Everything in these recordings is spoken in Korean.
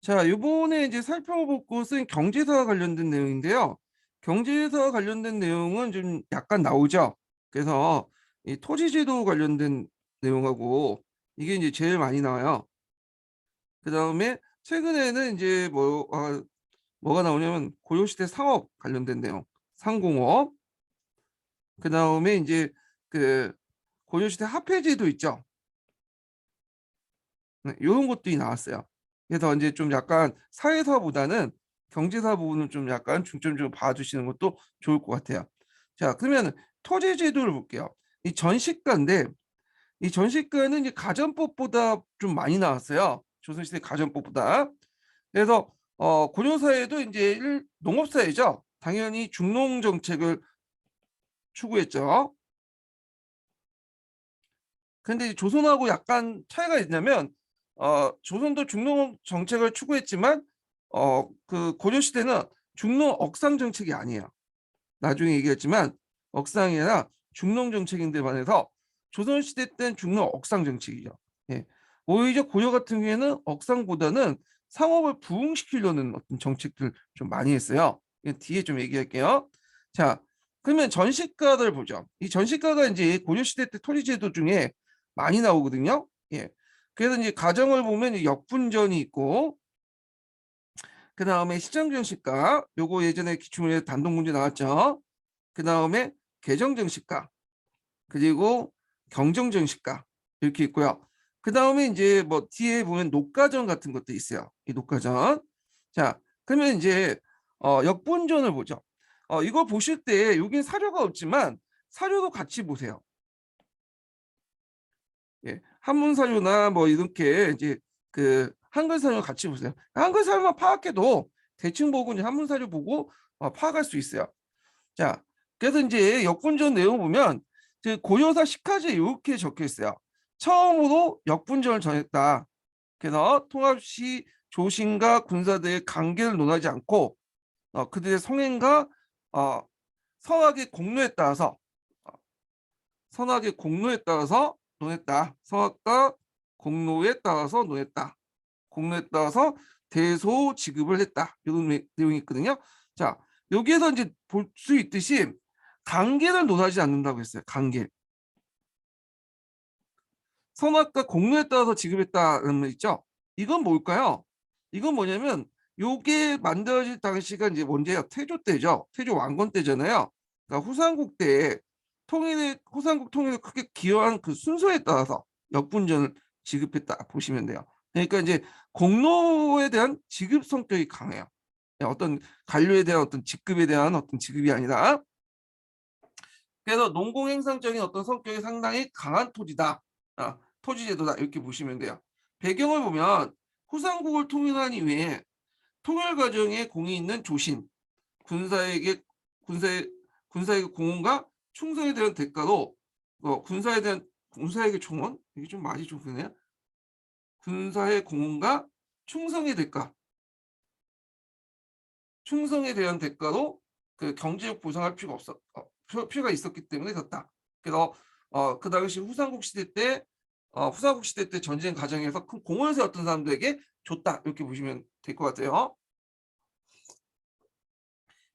자, 요번에 이제 살펴볼 것은 경제사와 관련된 내용인데요. 경제사와 관련된 내용은 좀 약간 나오죠. 그래서 이 토지제도 관련된 내용하고 이게 이제 제일 많이 나와요. 그다음에 최근에는 이제 뭐가 나오냐면 고려시대 상업 관련된 내용, 상공업. 그다음에 이제 그 고려시대 화폐제도 있죠. 네, 요런 것들이 나왔어요. 그래서 이제 좀 약간 사회사보다는 경제사 부분을 좀 약간 중점적으로 봐주시는 것도 좋을 것 같아요. 자, 그러면 토지 제도를 볼게요. 이 전시가인데 이 전시가는 이제 가전법보다 좀 많이 나왔어요. 조선시대 가전법보다. 그래서 고려사회도 이제 농업사회죠. 당연히 중농 정책을 추구했죠. 근데 조선하고 약간 차이가 있냐면 조선도 중농 정책을 추구했지만 그 고려 시대는 중농 억상 정책이 아니에요. 나중에 얘기했지만 억상이 아니라 중농 정책인데 반해서 조선 시대 때는 중농 억상 정책이죠. 예. 오히려 고려 같은 경우에는 억상보다는 상업을 부흥시키려는 어떤 정책들 좀 많이 했어요. 뒤에 좀 얘기할게요. 자, 그러면 전시가를 보죠. 이 전시가가 이제 고려 시대 때 토지제도 중에 많이 나오거든요. 예. 그래서 이제 가정을 보면 역분전이 있고 그다음에 시장정시가 요거 예전에 기출문제 단독 문제 나왔죠. 그다음에 개정정시가 그리고 경정정시가 이렇게 있고요. 그다음에 이제 뭐 뒤에 보면 녹가전 같은 것도 있어요. 이 녹가전. 자, 그러면 이제 역분전을 보죠. 이거 보실 때 여긴 사료가 없지만 사료도 같이 보세요. 예, 한문 사료나 뭐 이렇게 이제 그 한글 사료 같이 보세요. 한글 사료만 파악해도 대충 보고 이제 한문 사료 보고 파악할 수 있어요. 자, 그래서 이제 역분전 내용 보면 그 고려사 식화지에 이렇게 적혀 있어요. 처음으로 역분전을 정했다. 그래서 통합시 조신과 군사들의 관계를 논하지 않고 그들의 성행과 어, 성악의 공로에 따라서 어, 선악의 공로에 따라서 논했다. 성악과 공로에 따라서 논했다. 공로에 따라서 대소 지급을 했다. 이런 내용이 있거든요. 자, 여기에서 이제 볼 수 있듯이 관계를 논하지 않는다고 했어요. 관계. 선악과 공로에 따라서 지급했다는 말 있죠. 이건 뭘까요? 이건 뭐냐면 요게 만들어질 당시가 이제 언제야? 태조 때죠. 태조 왕건 때잖아요. 그러니까 후삼국 때 후삼국 통일에 크게 기여한 그 순서에 따라서 역분전을 지급했다 보시면 돼요. 그러니까 이제 공로에 대한 지급 성격이 강해요. 어떤 관료에 대한 어떤 직급에 대한 어떤 지급이 아니라 그래서 농공행상적인 어떤 성격이 상당히 강한 토지다. 토지제도다. 이렇게 보시면 돼요. 배경을 보면 후삼국을 통일한 이후에 통일 과정에 공이 있는 조신, 군사에게 군사의 군사에게 공헌과 충성에 대한 대가로 군사에게 총원 이게 좀 말이 좀 그러네요. 군사의 공헌과 충성의 대가, 충성에 대한 대가로 그 경제적 보상할 필요가 있었기 때문에 졌다. 그래서 그 당시 후삼국 시대 때 전쟁 과정에서 큰 공헌을 세웠던 사람들에게 줬다 이렇게 보시면 될 것 같아요.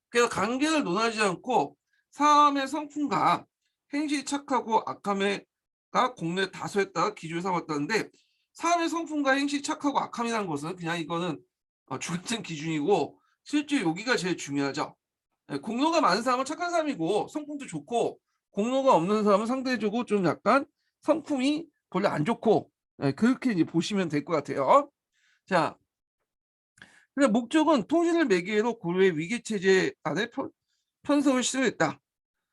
그래서 관계를 논하지 않고 사람의 성품과 행실이 착하고 악함에가 공로에 다소했다가 기준을 삼았다는데 사람의 성품과 행실이 착하고 악함이라는 것은 그냥 이거는 주관적 기준이고 실제 여기가 제일 중요하죠. 예, 공로가 많은 사람은 착한 사람이고 성품도 좋고 공로가 없는 사람은 상대적으로 좀 약간 성품이 별로 안 좋고 그렇게 이제 보시면 될 것 같아요. 자, 근데 목적은 통신을 매개로 고려의 위계 체제 안에 편성을 시도했다.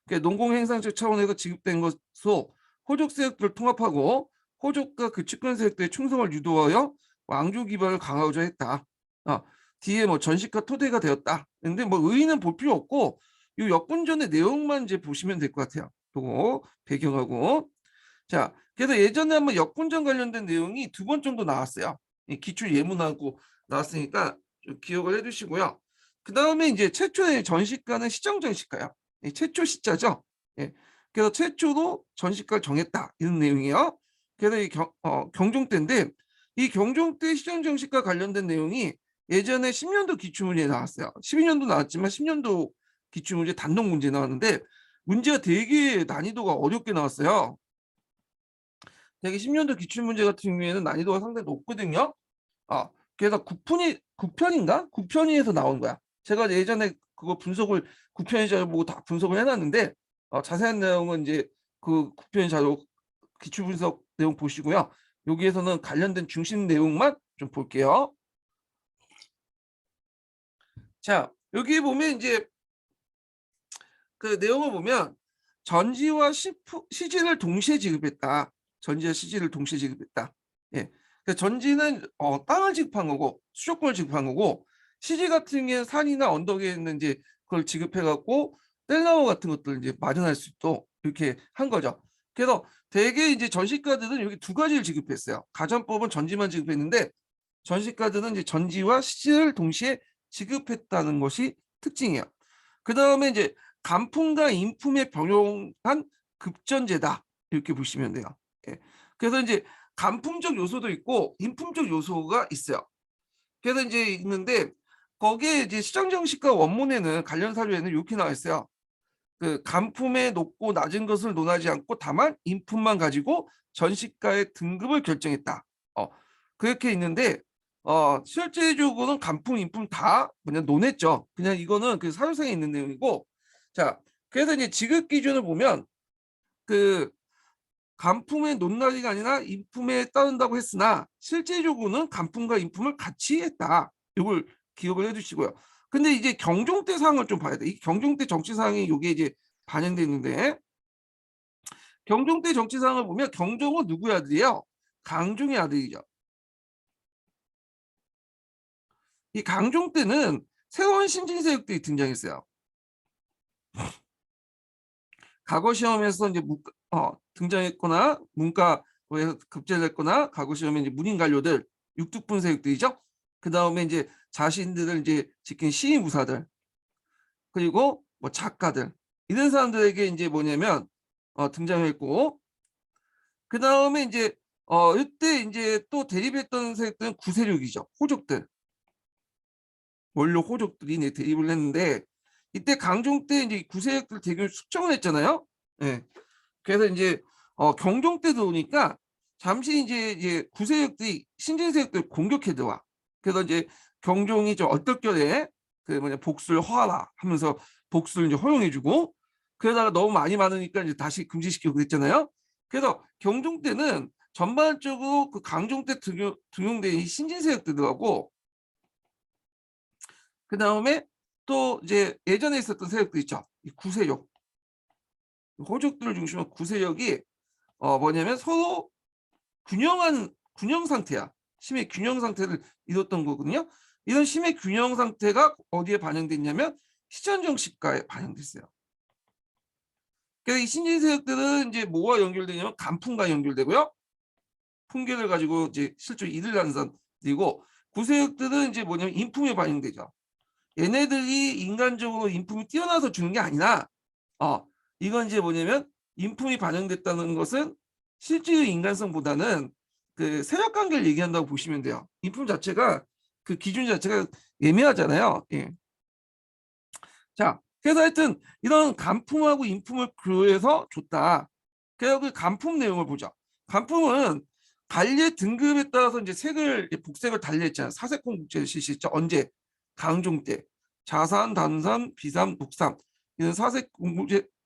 그러니까 농공행상적 차원에서 지급된 것으로 호족 세력들을 통합하고 호족과 그 측근 세력들의 충성을 유도하여 왕조 기반을 강화하고자 했다. 아, 뒤에 뭐 전시가 토대가 되었다. 근데 뭐 의의는 볼 필요 없고 이 역분전의 내용만 이제 보시면 될 것 같아요. 그거 배경하고. 자, 그래서 예전에 한번 역분전 관련된 내용이 두 번 정도 나왔어요. 기출 예문하고 나왔으니까 좀 기억을 해두시고요. 그 다음에 이제 최초의 전시가는 시정전시가요. 최초 시자죠. 예. 그래서 최초로 전시가를 정했다 이런 내용이에요. 그래서 경종 때인데 이 경종 때 시정전시가 관련된 내용이 예전에 10년도 기출문제 나왔어요. 12년도 나왔지만 10년도 기출문제 단독 문제 나왔는데 문제가 되게 난이도가 어렵게 나왔어요. 되게 10년도 기출문제 같은 경우에는 난이도가 상당히 높거든요. 아, 그래서 9편인가? 9편위에서 나온 거야. 제가 예전에 그거 분석을 9편위 자료 보고 다 분석을 해놨는데 자세한 내용은 이제 그 9편위 자료 기출 분석 내용 보시고요. 여기에서는 관련된 중심 내용만 좀 볼게요. 자, 여기 보면 이제 그 내용을 보면 전지와 시지를 동시에 지급했다. 전지와 시지를 동시에 지급했다. 예. 그러니까 전지는 땅을 지급한 거고 수조권을 지급한 거고 시지 같은 경우는 산이나 언덕에 있는 이제 그걸 지급해 갖고 뗄나무 같은 것들을 이제 마련할 수 있도록 이렇게 한 거죠. 그래서 대개 이제 전시가들은 여기 두 가지를 지급했어요. 가전법은 전지만 지급했는데 전시가들은 이제 전지와 시지를 동시에 지급했다는 것이 특징이에요. 그 다음에 이제 간품과 인품에 병용한 급전제다 이렇게 보시면 돼요. 예. 그래서 이제 간품적 요소도 있고 인품적 요소가 있어요. 그래서 이제 있는데 거기에 이제 시장정식과 원문에는 관련 사료에는 이렇게 나와 있어요. 그 간품의 높고 낮은 것을 논하지 않고 다만 인품만 가지고 전시가의 등급을 결정했다. 그렇게 있는데 실제적으로는 간품, 인품 다 그냥 논했죠. 그냥 이거는 그 사료상에 있는 내용이고, 자, 그래서 이제 지급 기준을 보면 그 간품의 논란이가 아니라 인품에 따른다고 했으나 실제적으로는 간품과 인품을 같이 했다. 이걸 기억을 해주시고요. 근데 이제 경종대 사항을 좀 봐야 돼. 이 경종대 정치 사항이 이게 이제 반영돼 있는데 경종대 정치 사항을 보면 경종은 누구의 아들이에요? 강종의 아들이죠. 이 강종 때는 새로운 신진세력들이 등장했어요. 과거 시험에서 이제 등장했거나 문과에 급제됐거나 과거 시험에 이제 문인 관료들 육특분 세력들이죠. 그 다음에 이제 자신들을 이제 지킨 시무사들 그리고 뭐 작가들 이런 사람들에게 이제 뭐냐면 등장했고 그 다음에 이제 이때 이제 또 대립했던 세력들은 구세력이죠. 호족들 원로 호족들이 이제 대립을 했는데 이때 강종 때 이제 구세력들 대결 숙청을 했잖아요. 예. 그래서 이제 경종 때 들어오니까 잠시 이제 구세력들이 신진세력들 공격해 들어와. 그래서 이제 경종이 좀 얼떨결에 그 뭐냐 복수를 허하라 하면서 복수를 이제 허용해주고 그러다가 너무 많이 많으니까 이제 다시 금지시키고 그랬잖아요. 그래서 경종 때는 전반적으로 그 강종 때 등용된 이 신진세력들하고 그 다음에 또 이제 예전에 있었던 세력도 있죠. 이 구세력. 호족들을 중심으로 구세력이 뭐냐면 서로 균형 상태야. 심의 균형 상태를 이뤘던 거거든요. 이런 심의 균형 상태가 어디에 반영됐냐면 시전정식과에 반영됐어요. 그래서 이 신진세력들은 이제 뭐와 연결되냐면 간품과 연결되고요. 풍계를 가지고 이제 실제 일을 하는 사람들이고 구세력들은 이제 뭐냐면 인품에 반영되죠. 얘네들이 인간적으로 인품이 뛰어나서 주는 게 아니라 이건 이제 뭐냐면 인품이 반영됐다는 것은 실제의 인간성보다는 그 세력 관계를 얘기한다고 보시면 돼요. 인품 자체가 그 기준 자체가 애매하잖아요. 예. 자, 그래서 하여튼 이런 간품하고 인품을 교회해서 줬다. 그래서 그 간품 내용을 보자. 간품은 관리 등급에 따라서 이제 색을 복색을 달리했잖아요. 사색공 국제를 실시했죠. 언제? 강종 때 자산, 단산, 비산, 녹삼 이런 사색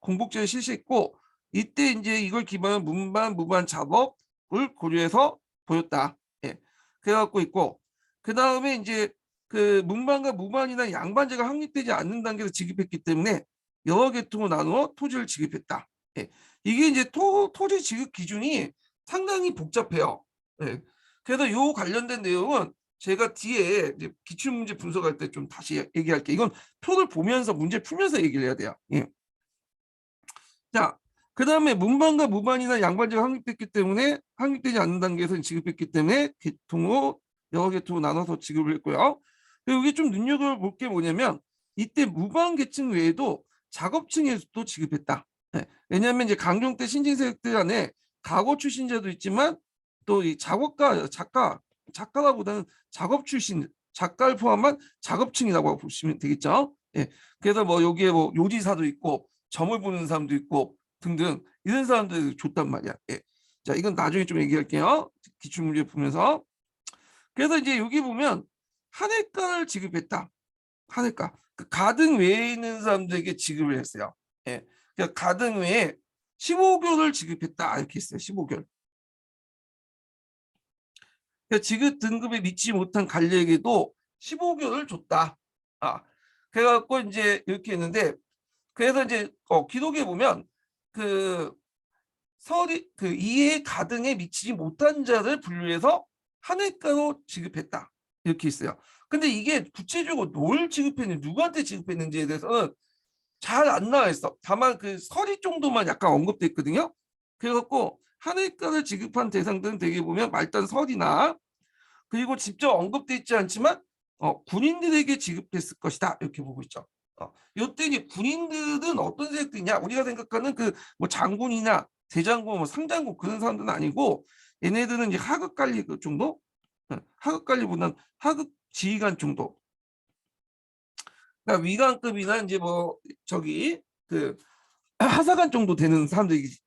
공복제를 실시했고 이때 이제 이걸 기반으로 문반, 무반, 작업을 고려해서 보였다. 예. 그래갖고 있고 그 다음에 이제 그 문반과 무반이나 양반제가 확립되지 않는 단계에서 지급했기 때문에 여러 계통으로 나누어 토지를 지급했다. 예. 이게 이제 토지 지급 기준이 상당히 복잡해요. 예. 그래서 요 관련된 내용은 제가 뒤에 이제 기출문제 분석할 때 좀 다시 얘기할게요. 이건 표를 보면서 문제 풀면서 얘기를 해야 돼요. 예. 자, 그 다음에 문반과 무반이나 양반제가 확립됐기 때문에 확립되지 않는 단계에서 지급했기 때문에 계통으로 여러 계통으로 나눠서 지급을 했고요. 그리고 여기 좀 눈여겨볼 게 뭐냐면 이때 무반 계층 외에도 작업층에서도 지급했다. 네. 왜냐하면 이제 강종 때 신진세력들 안에 가고 출신자도 있지만 또 이 작곡가 작가라보다는 작업 출신 작가를 포함한 작업층이라고 보시면 되겠죠. 예. 그래서 뭐 여기에 뭐 요리사도 있고 점을 보는 사람도 있고 등등 이런 사람들이 좋단 말이야. 예. 자, 이건 나중에 좀 얘기할게요. 기출문제 보면서. 그래서 이제 여기 보면 한 해가를 지급했다. 한 해가. 그 가등 외에 있는 사람들에게 지급을 했어요. 예. 그러니까 가등 외에 15개월을 지급했다. 이렇게 했어요. 15개월. 그러니까 지급 등급에 미치지 못한 관리에게도 15개월을 줬다. 아, 그래갖고 이제 이렇게 했는데, 그래서 이제 기록에 보면 그 서리 그 이해 가등에 미치지 못한 자를 분류해서 한 해가로 지급했다. 이렇게 있어요. 근데 이게 구체적으로 뭘 지급했는지 누구한테 지급했는지에 대해서는 잘 안 나와 있어. 다만 그 서리 정도만 약간 언급돼 있거든요. 그래갖고 한 해가를 지급한 대상들은 대개 보면 말단 서리나 그리고 직접 언급돼 있지 않지만 군인들에게 지급됐을 것이다 이렇게 보고 있죠. 이때 이제 군인들은 어떤 세력들이냐 우리가 생각하는 그 뭐 장군이나 대장군, 뭐 상장군 그런 사람들은 아니고 얘네들은 이제 하급 관리 그 정도, 하급 관리보다는 하급 지휘관 정도. 그러니까 위관급이나 이제 뭐 저기 그 하사관 정도 되는 사람들이죠.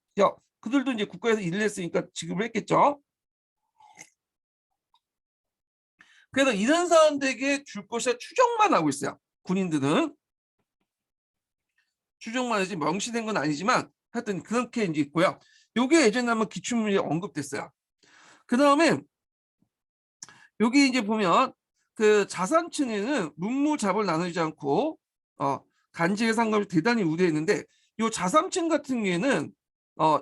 그들도 이제 국가에서 일을 했으니까 지급을 했겠죠. 그래서 이런 사람들에게 줄 것이라 추정만 하고 있어요. 군인들은 추정만 하지 명시된 건 아니지만 하여튼 그렇게 이제 있고요. 요게 예전에 한번 기출문제에 언급됐어요. 그 다음에 여기 이제 보면 그 자산층에는 문무잡을 나누지 않고 간직의 상관을 대단히 우대했는데 요 자산층 같은 경우에는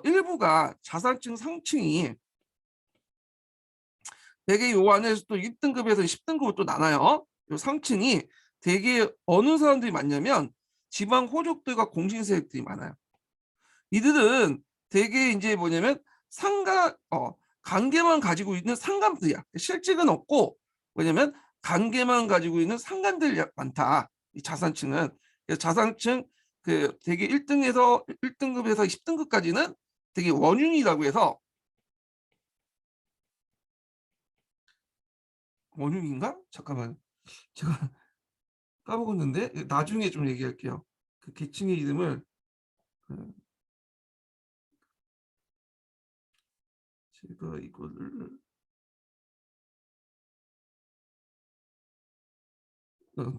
일부가 자산층 상층이 대개 요 안에서 또 1등급에서 10등급으로 또 나눠요. 요 상층이 대개 어느 사람들이 많냐면 지방 호족들과 공신세력들이 많아요. 이들은 대개 이제 뭐냐면 관계만 가지고 있는 상관들이야. 실직은 없고 뭐냐면 관계만 가지고 있는 상관들이 많다. 이 자산층은. 그래서 자산층 그 대개 1등급에서 10등급까지는 되게 원흉이라고 해서 원흉인가? 잠깐만. 제가 까먹었는데 나중에 좀 얘기할게요. 그 계층의 이름을 그 제가 이거를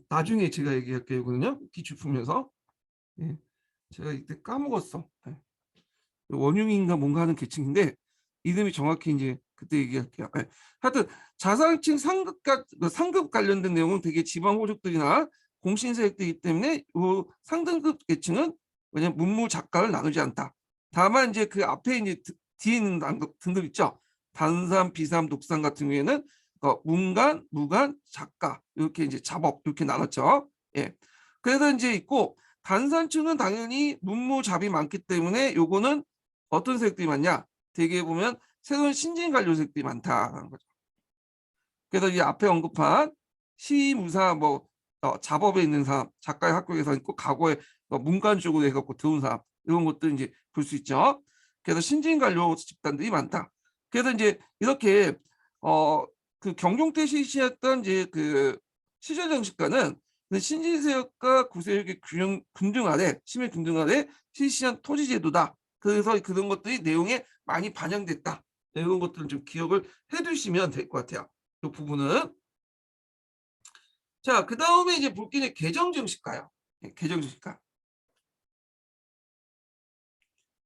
나중에 제가 얘기할게요. 이거는요. 기출 풀면서. 예. 제가 이때 까먹었어. 예. 원흉인가 뭔가 하는 계층인데 이름이 정확히 이제 그때 얘기할게요. 예. 하여튼 자산층 상급 관련된 내용은 되게 지방 호족들이나 공신세력들이기 때문에 이 상등급 계층은 왜냐면 문무 작가를 나누지 않다. 다만 이제 그 앞에 이제 뒤에 있는 등급 있죠. 단산, 비산, 독산 같은 경우에는 문관, 무관, 작가 이렇게 이제 잡업 이렇게 나눴죠. 예. 그래서 이제 있고 단산층은 당연히 문무잡이 많기 때문에 요거는 어떤 세력들이 많냐? 대개 보면 새로운 신진 관료 세력들이 많다라는 거죠. 그래서 이 앞에 언급한 시무사 뭐 잡업에 있는 사람, 작가의 학교에서 있고 과거에 문관 쪽으로 해갖고 들어온 사람 이런 것들 이제 볼 수 있죠. 그래서 신진 관료 집단들이 많다. 그래서 이제 이렇게 그 경종 때 실시했던 이제 그 시절 정치가는 신진 세력과 구세력의 균등 아래 심의 균등 아래 실시한 토지 제도다. 그래서 그런 것들이 내용에 많이 반영됐다. 이런 것들을 좀 기억을 해두시면 될 것 같아요. 이 부분은. 자, 그 다음에 이제 볼 게 이제 개정정식가요. 개정정식가.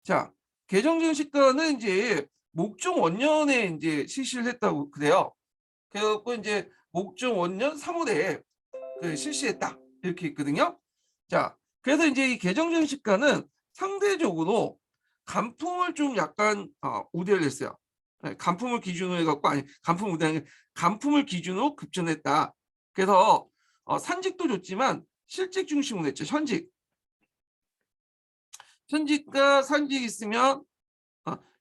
자, 개정정식가는 이제 목종 원년에 이제 실시를 했다고 그래요. 그래갖고 이제 목종 원년 3월에 그 실시했다. 이렇게 있거든요. 자, 그래서 이제 이 개정정식가는 상대적으로 간품을 좀 약간 우대를 했어요. 간품을 기준으로 해갖고 아니 간품 우대는 간품을 기준으로 급전했다. 그래서 산직도 좋지만 실직 중심으로 했죠. 현직과 산직이 있으면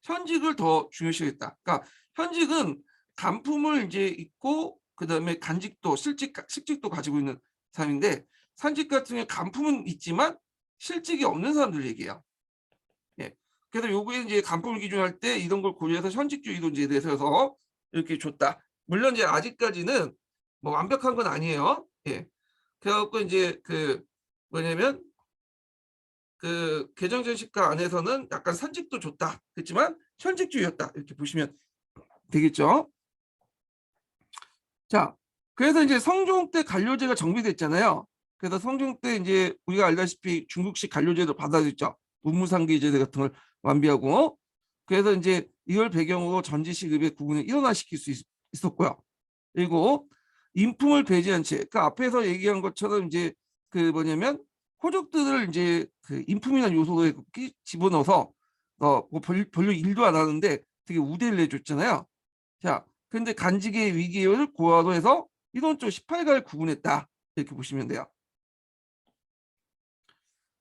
현직을 더 중요시했다. 그러니까 현직은 간품을 이제 있고 그다음에 간직도 실직도 가지고 있는 사람인데 산직 같은 경우 간품은 있지만 실직이 없는 사람들 얘기예요. 예. 그래서 요거에 이제 간품을 기준할 때 이런 걸 고려해서 현직주의도 이제 내세워서 이렇게 줬다. 물론 이제 아직까지는 뭐 완벽한 건 아니에요. 예. 그래갖고 이제 뭐냐면 개정정신과 안에서는 약간 산직도 줬다. 그렇지만 현직주의였다. 이렇게 보시면 되겠죠. 자, 그래서 이제 성종 때 간료제가 정비됐잖아요. 그래서 성종 때 이제 우리가 알다시피 중국식 간료제도 받아들였죠. 문무상계제도 같은 걸 완비하고. 그래서 이제 이걸 배경으로 전지시급의 구분을 일원화시킬 수 있었고요. 그리고 인품을 배제한 채, 그 앞에서 얘기한 것처럼 이제 뭐냐면 호족들을 이제 인품이라는 요소에 집어넣어서 뭐 별로 일도 안 하는데 되게 우대를 해줬잖아요. 자, 근데 간직의 위기를 고하로 해서 이론적 18가를 구분했다. 이렇게 보시면 돼요.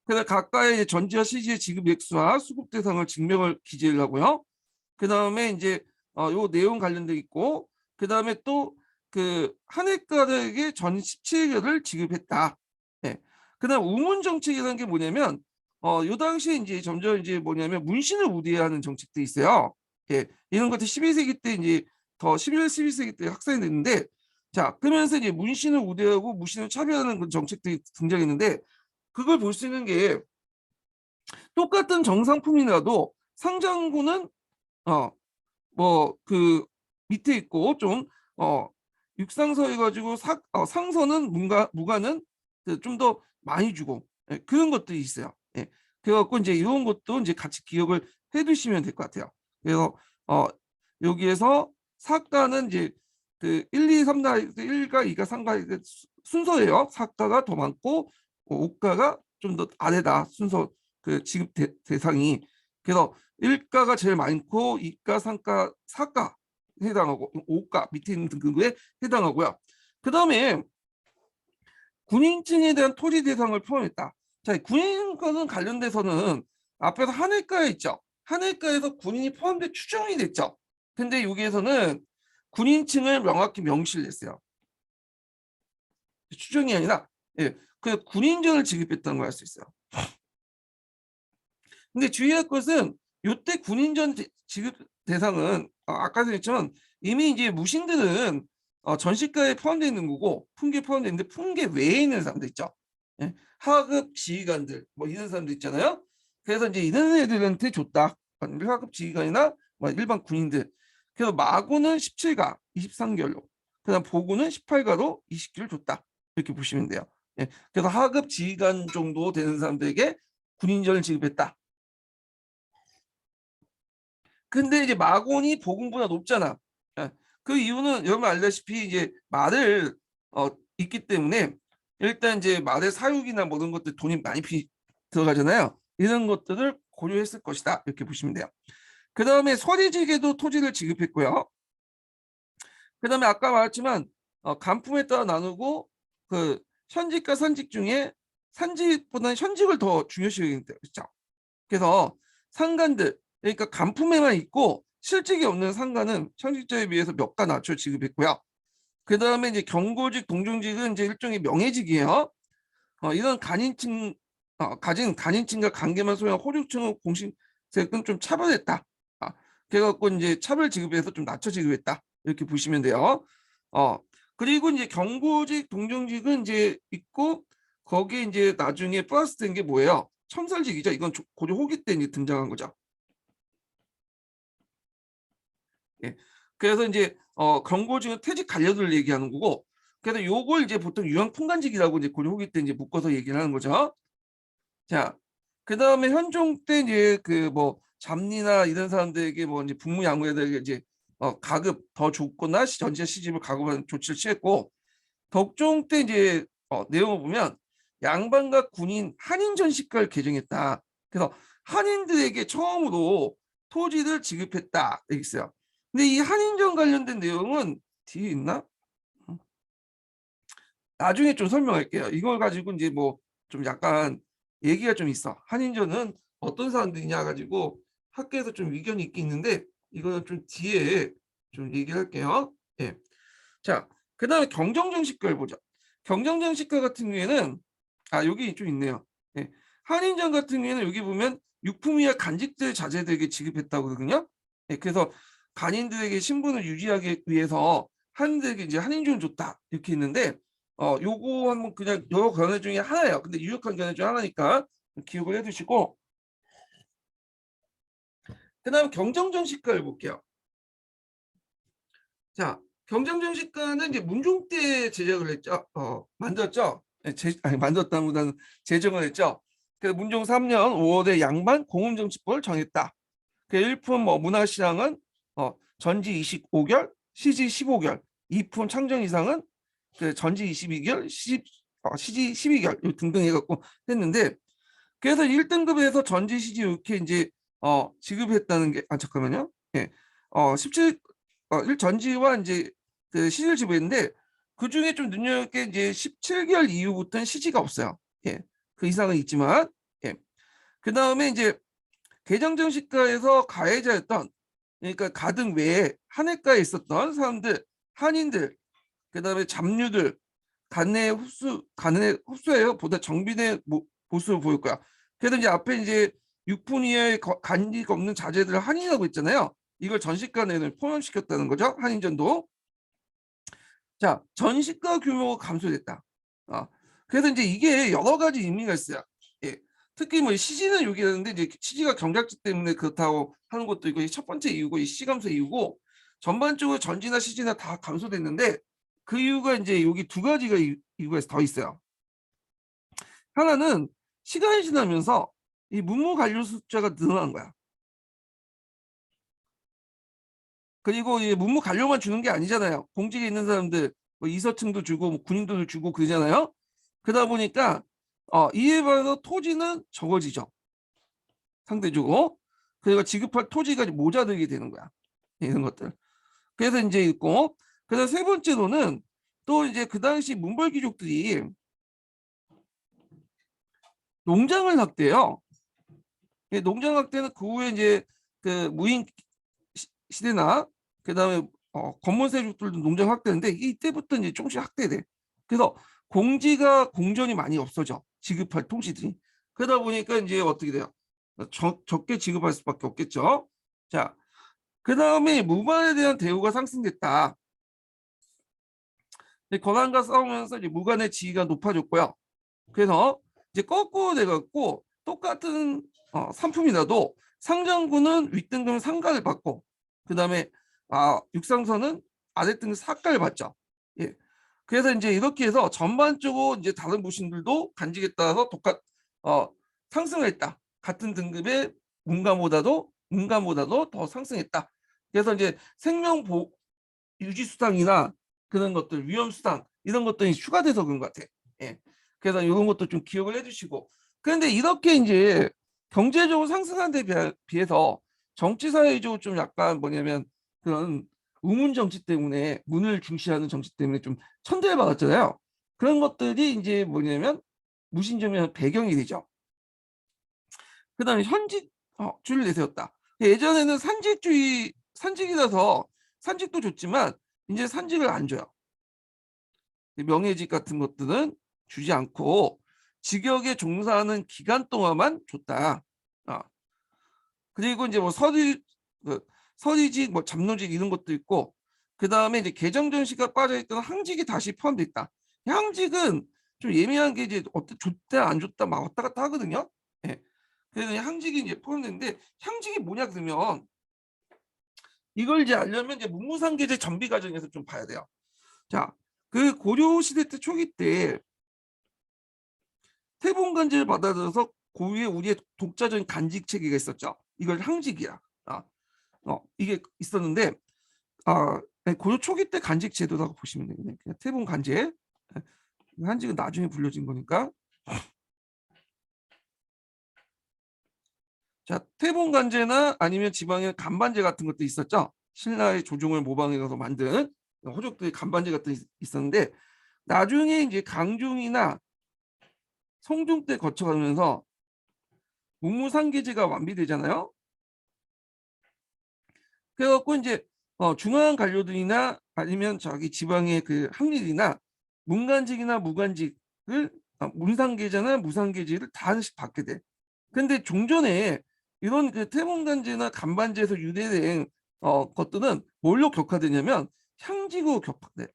그래서 각각의 전지와 시지의 지급 액수와 수급 대상을 증명을 기재를 하고요. 그 다음에 이제 요 내용 관련돼 있고, 그 다음에 또 한해가들에게 전 17개를 지급했다. 네. 그다음 우문 정책이라는 게 뭐냐면 요 당시에 이제 점점 이제 뭐냐면 문신을 우대하는 정책도 있어요. 예. 이런 것들 12세기 때 이제 더 11, 12세기 때 확산이 됐는데, 자, 그러면서 이제 문신을 우대하고 무신을 차별하는 그 정책들이 등장했는데, 그걸 볼 수 있는 게 똑같은 정상품이라도 상장군은 뭐 밑에 있고 좀 육상서 해가지고 상서는 무가는 좀 더 많이 주고, 예, 그런 것들이 있어요. 예. 그래갖고 이제 이런 것도 이제 같이 기억을 해두시면 될 것 같아요. 그래서 여기에서 사가는 이제 1, 2, 3, 1가 2가 3가 순서예요. 사가가 더 많고 5가가 좀 더 아래다, 순서 지급 대상이. 그래서 1가가 제일 많고 2가, 3가, 4가 해당하고 5가 밑에 있는 등급에 해당하고요. 그 다음에 군인증에 대한 토지 대상을 포함했다. 자, 군인과는 관련돼서는 앞에서 한해가에 있죠. 한해가에서 군인이 포함돼 추정이 됐죠. 근데 여기에서는 군인층을 명확히 명시를 했어요. 추정이 아니라, 예, 군인전을 지급했다는 걸 알 수 있어요. 근데 주의할 것은 이때 군인전 지급 대상은 아까도 했지만 이미 이제 무신들은 전시가에 포함되어 있는 거고 품계에 포함되어 있는데, 품계 외에 있는 사람들 있죠. 예? 하급 지휘관들 뭐 이런 사람들 있잖아요. 그래서 이제 이런 애들한테 줬다. 하급 지휘관이나 뭐 일반 군인들. 그래서 마고는 17가 23개월로, 그다음 보고는 18가로 20개를 줬다. 이렇게 보시면 돼요. 예. 그래서 하급 지휘관 정도 되는 사람들에게 군인전을 지급했다. 근데 이제 마곤이 보금보다 높잖아. 예. 그 이유는 여러분 알다시피 이제 말을 있기 때문에 일단 이제 말의 사육이나 모든 것들 돈이 많이 들어가잖아요. 이런 것들을 고려했을 것이다. 이렇게 보시면 돼요. 그 다음에 서리직에도 토지를 지급했고요. 그 다음에 아까 말했지만 간품에 따라 나누고 현직과 산직 중에 산직보다는 현직을 더 중요시 여기죠. 그래서 상관들, 그러니까 간품에만 있고 실직이 없는 상관은 현직자에 비해서 몇 가 낮춰 지급했고요. 그 다음에 이제 경고직, 동정직은 이제 일종의 명예직이에요. 이런 가진 간인층과 관계만 소유한 호족층의 공신세금은 좀 차별했다. 그래갖고 이제 차별 지급에서 좀 낮춰 지급했다. 이렇게 보시면 돼요. 그리고 이제 경고직, 동정직은 이제 있고 거기에 이제 나중에 플러스 된 게 뭐예요? 첨설직이죠. 이건 고려 후기 때 이제 등장한 거죠. 예. 그래서 이제 경고직은 퇴직 관료들을 얘기하는 거고, 그래서 요걸 이제 보통 유형풍간직이라고 이제 고려 후기 때 이제 묶어서 얘기를 하는 거죠. 자, 그 다음에 현종 때 이제 뭐 잡리나 이런 사람들에게 뭐 이제 북무 양무에다가 이제 가급 더 줬거나 전체 시집을 가급한 조치를 취했고, 덕종 때 이제 내용을 보면 양반과 군인 한인 전시가를 개정했다. 그래서 한인들에게 처음으로 토지를 지급했다. 여기 있어요. 근데 이 한인전 관련된 내용은 뒤에 있나? 나중에 좀 설명할게요. 이걸 가지고 이제 뭐 좀 약간 얘기가 좀 있어. 한인전은 어떤 사람들이냐 가지고 학교에서 좀 의견이 있긴 있는데, 이거는 좀 뒤에 좀 얘기할게요. 예. 자, 그다음에 경정정식가를 보자. 경정정식가 같은 경우에는 여기 좀 있네요. 예. 한인전 같은 경우에는 여기 보면 육품위와 간직들 자제들에게 지급했다고 그러거든요. 예. 그래서 간인들에게 신분을 유지하기 위해서 한인들에게 이제 한인종이 좋다 이렇게 있는데 요거 한번 그냥 여러 견해 중에 하나예요. 근데 유력한 견해 중 하나니까 기억을 해두시고 그다음 경정전 시가를 볼게요. 자, 경정전 시가는 이제 문종 때 제작을 했죠. 만들었죠. 아니 만들었다기보다는 제정을 했죠. 그래서 문종 3년 5월에 양반 공음정치법을 정했다. 그 일품 문화시장은 전지 25개월, 시지 15개월, 이품 창정 이상은 그 전지 22개월, 시지 12개월 등등 해갖고 했는데 그래서 1등급에서 전지 시지 이렇게 이제 지급했다는 게 잠깐만요. 예. 17 전지와 이제 그 시지를 지급했는데 그 중에 좀 눈여겨게 이제 17개월 이후부터는 시지가 없어요. 예. 그 이상은 있지만 예. 그 다음에 이제 개정정 시가에서 가해자였던 그러니까 가등 외에 한해가에 있었던 사람들, 한인들, 그다음에 잡류들, 간내 흡수예요. 보다 정빈의 모습을 보일 거야. 그래서 이제 앞에 이제 6분 이하의 간이가 없는 자재들을 한인이라고 했잖아요. 이걸 전시가 내는 포함시켰다는 거죠. 한인전도. 자, 전시가 규모가 감소됐다. 그래서 이제 이게 여러 가지 의미가 있어요. 예. 특히 뭐 시지는 여기였는데 이제 시지가 경작지 때문에 그렇다고 하는 것도 있고 첫 번째 이유고 이 시지 감소 이유고 전반적으로 전지나 시지나 다 감소됐는데 그 이유가 이제 여기 두 가지가 이유가 더 있어요. 하나는 시간이 지나면서 이 문무 관료 숫자가 늘어난 거야. 그리고 이 문무 관료만 주는 게 아니잖아요. 공직에 있는 사람들 뭐 이서층도 주고 뭐 군인도 주고 그러잖아요. 그러다 보니까 이에 반해서 토지는 적어지죠. 상대적으로. 그리고 지급할 토지가 모자르게 되는 거야. 이런 것들. 그래서 이제 있고 그래서 세 번째로는 또 이제 그 당시 문벌귀족들이 농장을 확대해요. 농장 확대는 그 후에 이제 그 무인 시대나 그다음에 권문세족들도 농장 확대인데 이때부터 이제 조금씩 확대돼. 그래서 공지가 많이 없어져. 지급할 통지들이. 그러다 보니까 이제 어떻게 돼요? 적게 지급할 수밖에 없겠죠. 자, 그다음에 무관에 대한 대우가 상승됐다. 권한과 싸우면서 이제 무관의 지위가 높아졌고요. 그래서 이제 거꾸로 돼갖고 똑같은 상품이라도 상장군은 윗등급 상가를 받고 그다음에 육상선은 아랫등급 사가를 받죠. 예. 그래서 이제 이렇게 해서 전반적으로 이제 다른 부신들도 간직에 따라서 상승을 했다. 같은 등급의 문감보다도 더 상승했다. 그래서 이제 생명보 유지 수당이나 그런 것들 위험 수당 이런 것들이 추가돼서 그런 것 같아. 예. 그래서 이런 것도 좀 기억을 해주시고. 그런데 이렇게 이제 경제적으로 상승한 데 비해서 정치 사회적으로 좀 약간 뭐냐면 그런 우문 정치 때문에 문을 중시하는 정치 때문에 좀 천대를 받았잖아요. 그런 것들이 이제 뭐냐면 무신점의 배경이 되죠. 그다음에 현직주의를 내세웠다. 예전에는 산직이라서 산직도 좋지만 이제 산직을 안 줘요. 명예직 같은 것들은 주지 않고 직역에 종사하는 기간 동안만 줬다. 그리고 이제 뭐 서리직, 뭐 잡노직 이런 것도 있고, 그 다음에 이제 개정전시가 빠져있던 항직이 다시 포함됐다. 항직은 좀 예민한 게 이제 좋다 안 좋다 막 왔다 갔다 하거든요. 예. 그래서 항직이 이제 포함됐는데 항직이 뭐냐 그러면 이걸 이제 알려면 이제 문무상계제 정비 과정에서 좀 봐야 돼요. 자, 그 고려 시대 때 초기 때 태봉간제를 받아들여서 고유의 우리의 독자적인 간직 체계가 있었죠. 이걸 항직이야. 이게 있었는데 고려 초기 때 간직 제도라고 보시면 되겠네요. 그냥 태봉간제. 한직은 나중에 불려진 거니까. 자, 태봉간제나 아니면 지방의 간반제 같은 것도 있었죠. 신라의 조종을 모방해서 만든 호족들의 간반제 같은 게 있었는데 나중에 이제 강중이나 성중 때 거쳐가면서 문무상계제가 완비되잖아요. 그래갖고 이제 중앙 관료들이나 아니면 저기 지방의 그 항일이나 문간직이나 무간직을 문상계제나 무상계제를 다 하나씩 받게 돼. 근데 종전에 이런 그 태봉간제나 간반제에서 유래된 것들은 뭘로 격화되냐면 향지고 격박돼.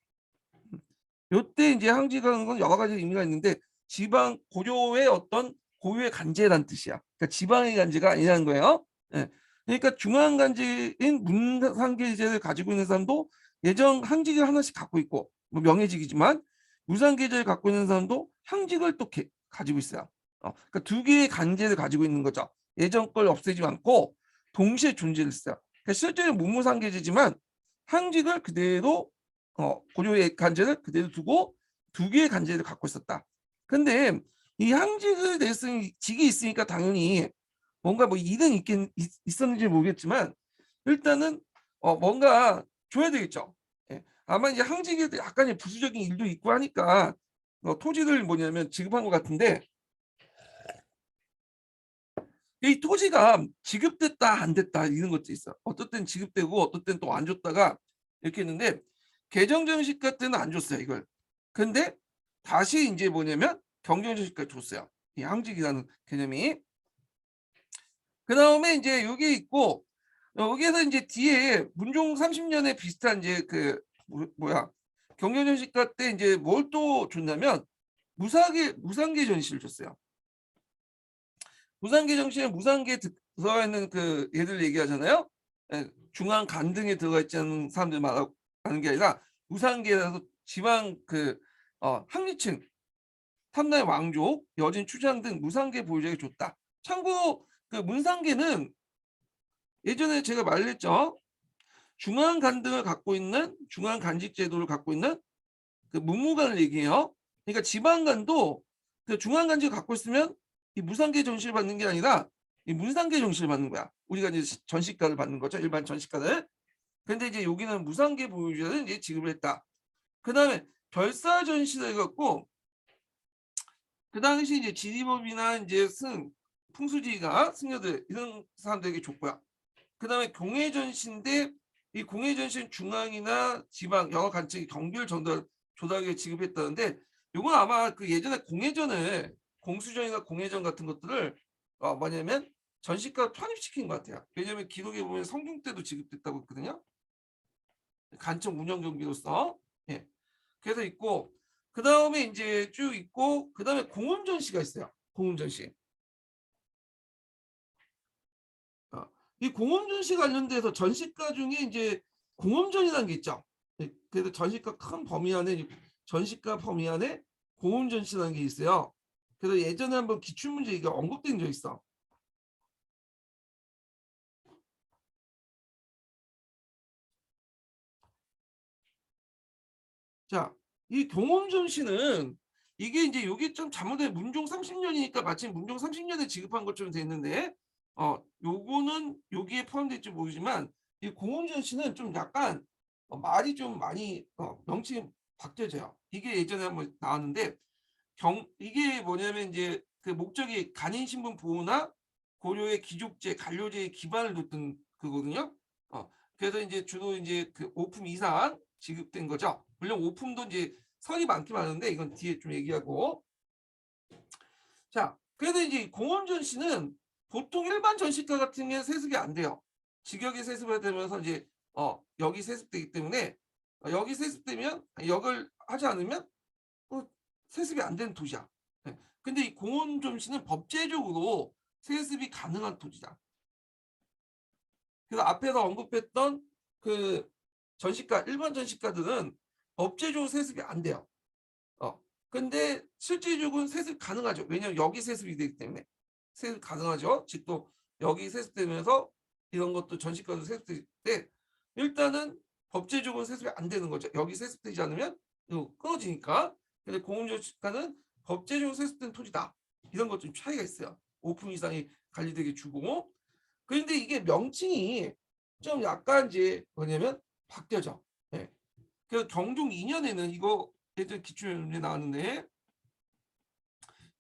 요때 이제 항지라는 건 여러 가지 의미가 있는데 지방 고조의 어떤 고유의 간제라는 뜻이야. 그러니까 지방의 간제가 아니라는 거예요. 예. 그러니까 중앙 간제인 문상계제를 가지고 있는 사람도 예정 항직을 하나씩 갖고 있고 뭐 명예직이지만 무상계제를 갖고 있는 사람도 항직을 또 가지고 있어요. 그러니까 두 개의 간제를 가지고 있는 거죠. 예전 걸 없애지 않고 동시에 존재를 했어요. 그러니까 실제로 무무상계제지만 항직을 그대로 고조의 간제를 그대로 두고 두 개의 간제를 갖고 있었다. 근데 이 항직을 냈으니 직이 있으니까 당연히 뭔가 뭐 일은 있었는지 모르겠지만 일단은 뭔가 줘야 되겠죠. 예. 아마 이제 항직에 약간의 부수적인 일도 있고 하니까 토지를 뭐냐면 지급한 것 같은데 이 토지가 지급됐다 안 됐다 이런 것도 있어. 어떨 땐 지급되고 어떨 땐 또 안 줬다가 이렇게 했는데 개정전시가 때는 안 줬어요 이걸. 근데 다시 이제 뭐냐면 경정전시가 줬어요. 이 항직이라는 개념이. 그 다음에 이제 여기 있고 여기에서 이제 뒤에 문종 30년에 비슷한 이제 그 뭐야 경정전시가 때 이제 뭘 또 줬냐면 무상계 전시를 줬어요. 무상계 정시에 무상계 들어가 있는 그 얘들 얘기하잖아요. 예, 중앙 간 등에 들어가 있지 않은 사람들 말하는 게 아니라 무상계라서 지방 그 항리층, 탐나의 왕족, 여진 추장 등 무상계 보유자에게 줬다. 참고 그 문상계는 예전에 제가 말했죠. 중앙 간 등을 갖고 있는 중앙 간직 제도를 갖고 있는 그 문무관을 얘기해요. 그러니까 지방간도 그 중앙 간직을 갖고 있으면 이 무상계 전시를 받는 게 아니라 이 문상계 전시를 받는 거야. 우리가 이제 전시가를 받는 거죠. 일반 전시가를. 근데 이제 여기는 무상계 보유자는 이제 지급을 했다. 그 다음에 별사 전시를 해갖고 그 당시 이제 지리법이나 이제 풍수지가 승려들 이런 사람들에게 줬고요. 그 다음에 공회전시인데 이 공회전시는 중앙이나 지방 여러 관측이 경비를 조달하게 지급했다는데 이건 아마 그 예전에 공회전을 공수전이나 공회전 같은 것들을 뭐냐면 전시가 편입시킨 것 같아요. 왜냐하면 기록에 보면 성중 때도 지급됐다고 했거든요. 간첩 운영 경비로서. 예. 그래서 있고 그 다음에 이제 쭉 있고 그 다음에 공음전시가 있어요. 공음전시. 이 공음전시 관련돼서 전시가 중에 이제 공음전이라는 게 있죠. 네, 그래서 전시가 큰 범위 안에 전시가 범위 안에 공음전시라는 게 있어요. 그래서 예전에 한번 기출문제 이게 언급된 적 있어. 자, 이 공음전시는 이게 이제 여기 좀 잘못된 문종 30년이니까 마침 문종 30년에 지급한 것처럼 돼 있는데 요거는 여기에 포함될지 모르지만 이 공음전시는 좀 약간 말이 좀 많이 명칭이 바뀌어져요. 이게 예전에 한번 나왔는데 이게 뭐냐면 이제 그 목적이 간인신분 보호나 고려의 귀족제, 간료제의 기반을 뒀던 그거거든요. 그래서 이제 주로 이제 그 오품 이상 지급된 거죠. 물론 오품도 이제 선이 많긴 많은데 이건 뒤에 좀 얘기하고. 자, 그래서 이제 공원 전시는 보통 일반 전시가 같은 게 세습이 안 돼요. 직역이 세습이 되면서 이제 여기 세습되기 때문에 여기 세습되면 역을 하지 않으면 세습이 안 되는 토지야. 네. 근데 이 공원 전시는 법제적으로 세습이 가능한 토지다. 그래서 앞에서 언급했던 그 전시가 일반 전시가들은 법제적으로 세습이 안 돼요. 근데 실질적으로는 세습 가능하죠. 왜냐하면 여기 세습이 되기 때문에 세습 가능하죠. 즉 또 여기 세습되면서 이런 것도 전시가도 세습될 때 일단은 법제적으로 세습이 안 되는 거죠. 여기 세습되지 않으면 이거 끊어지니까. 근데 공공전시가는 법제적으로 세습된 토지다. 이런 것 좀 차이가 있어요. 5품 이상이 관리되게 주고. 그런데 이게 명칭이 좀 약간 이제 뭐냐면 바뀌어져. 네. 그 경종 2년에는 이거 예전 기출문제 나왔는데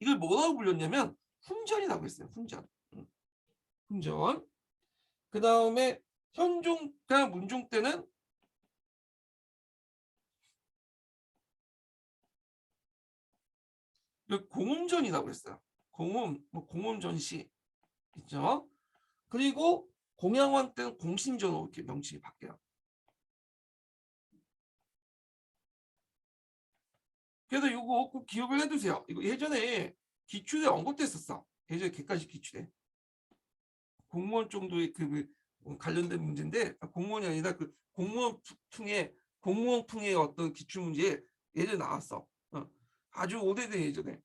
이걸 뭐라고 불렸냐면 훈전이라고 했어요. 훈전. 훈전. 그 다음에 현종과 문종 때는 공음전이라고 했어요. 공음전시 있죠. 그리고 공양왕 때는 공신전으로 이렇게 명칭이 바뀌어요. 그래서 요거 꼭 기억을 해두세요. 이거 예전에 기출에 언급됐었어. 예전에 객관식 기출에 공무원 정도의 그 관련된 문제인데 공무원이 아니라 그 공무원풍의 어떤 기출 문제 예전에 나왔어. 아주 오래된 예전에.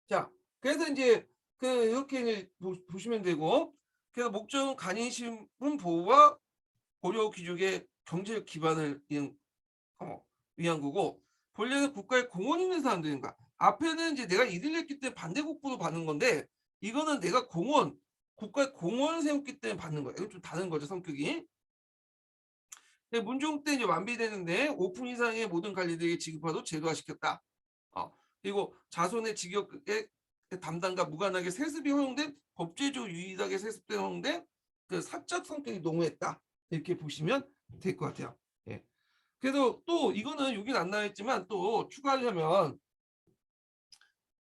자, 그래서 이제 이렇게 이제 보시면 되고, 그래서 목적은 간이신분 보호와 고려 귀족의 경제적 기반을 위한 거고, 본래는 국가의 공헌 있는 사람들인가. 앞에는 이제 내가 일을 했기 때문에 반대국부로 받는 건데, 이거는 내가 국가의 공헌을 세웠기 때문에 받는 거예요. 이거 좀 다른 거죠, 성격이. 문종 때 이제 완비되는데 5품 이상의 모든 관리들에게 지급하도 제도화시켰다. 그리고 자손의 직역의 담당과 무관하게 세습이 허용된 법제조 유일하게 세습된 허용된 그 사적 성격이 농후했다. 이렇게 보시면 될 것 같아요. 예. 그래서 또 이거는 여긴 안 나와있지만 또 추가하려면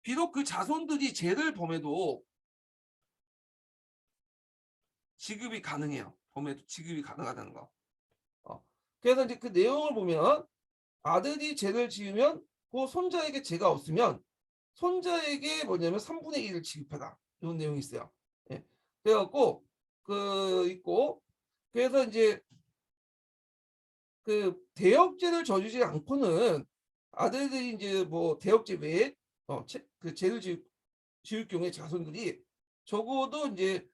비록 그 자손들이 죄를 범해도 지급이 가능해요. 범해도 지급이 가능하다는 거. 그래서 이제 그 내용을 보면 아들이 죄를 지으면 그 손자에게 죄가 없으면 손자에게 뭐냐면 3분의 1을 지급하라. 이런 내용이 있어요. 예. 그래갖고 있고 그래서 이제 그 대역죄를 저지르지 않고는 아들들이 이제 뭐 대역죄 외에 그 죄를 지을 경우에 자손들이 적어도 이제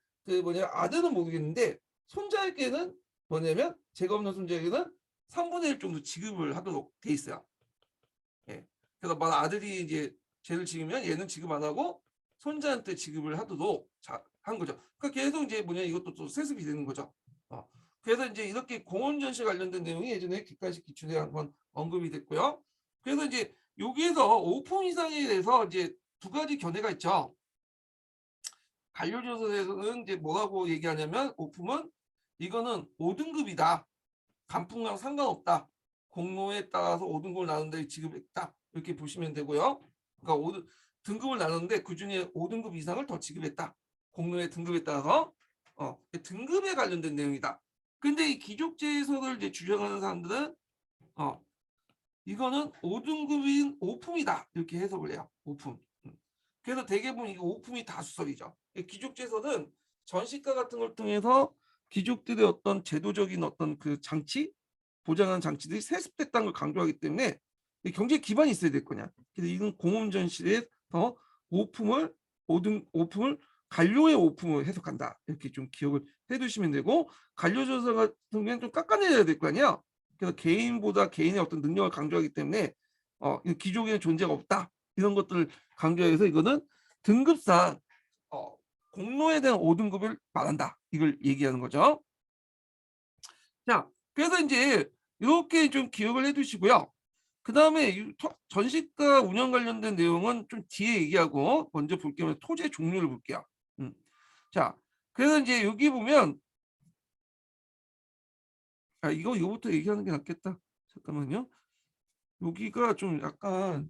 아들은 모르겠는데 손자에게는 뭐냐면 죄가 없는 손자에게는 3분의 1 정도 지급을 하도록 돼 있어요. 예. 그래서 만 아들이 이제 죄를 지으면 얘는 지급 안 하고 손자한테 지급을 하도록 한 거죠. 그러니까 계속 이제 이것도 또 세습이 되는 거죠. 그래서 이제 이렇게 공원전시 관련된 내용이 예전에 객관식 기출에 한번 언급이 됐고요. 그래서 이제 여기에서 5품 이상에 대해서 이제 두 가지 견해가 있죠. 관료조서에서는 이제 뭐라고 얘기하냐면 5품은 이거는 5등급이다. 간풍랑 상관없다. 공로에 따라서 5등급을 나눈데 지급했다. 이렇게 보시면 되고요. 그러니까 등급을 나눴는데 그중에 5등급 이상을 더 지급했다. 공로의 등급에 따라서 등급에 관련된 내용이다. 근데 이 귀족제서를 이제 주장하는 사람들은 이거는 5등급인 5품이다. 이렇게 해석을 해요. 5품. 그래서 대개분 이거 5품이 다수설이죠. 귀족제서는 전시가 같은 걸 통해서 귀족들의 어떤 제도적인 어떤 그 장치, 보장하는 장치들이 세습됐다는 걸 강조하기 때문에 경제 기반이 있어야 될 거냐. 그래서 이건 공홈전시에서 5품을 관료의 5품을 해석한다. 이렇게 좀 기억을 해두시면 되고 관료조서 같은 경우에는 좀 깎아내려야 될 거 아니야. 그래서 개인보다 개인의 어떤 능력을 강조하기 때문에 귀족에는 존재가 없다. 이런 것들을 강조해서 이거는 등급상 공로에 대한 5등급을 말한다. 이걸 얘기하는 거죠. 자, 그래서 이제 이렇게 좀 기억을 해두시고요. 그 다음에 전시가 운영 관련된 내용은 좀 뒤에 얘기하고 먼저 볼게요. 토지의 종류를 볼게요. 자, 그래서 이제 여기 보면 이거부터 얘기하는 게 낫겠다. 잠깐만요. 여기가 좀 약간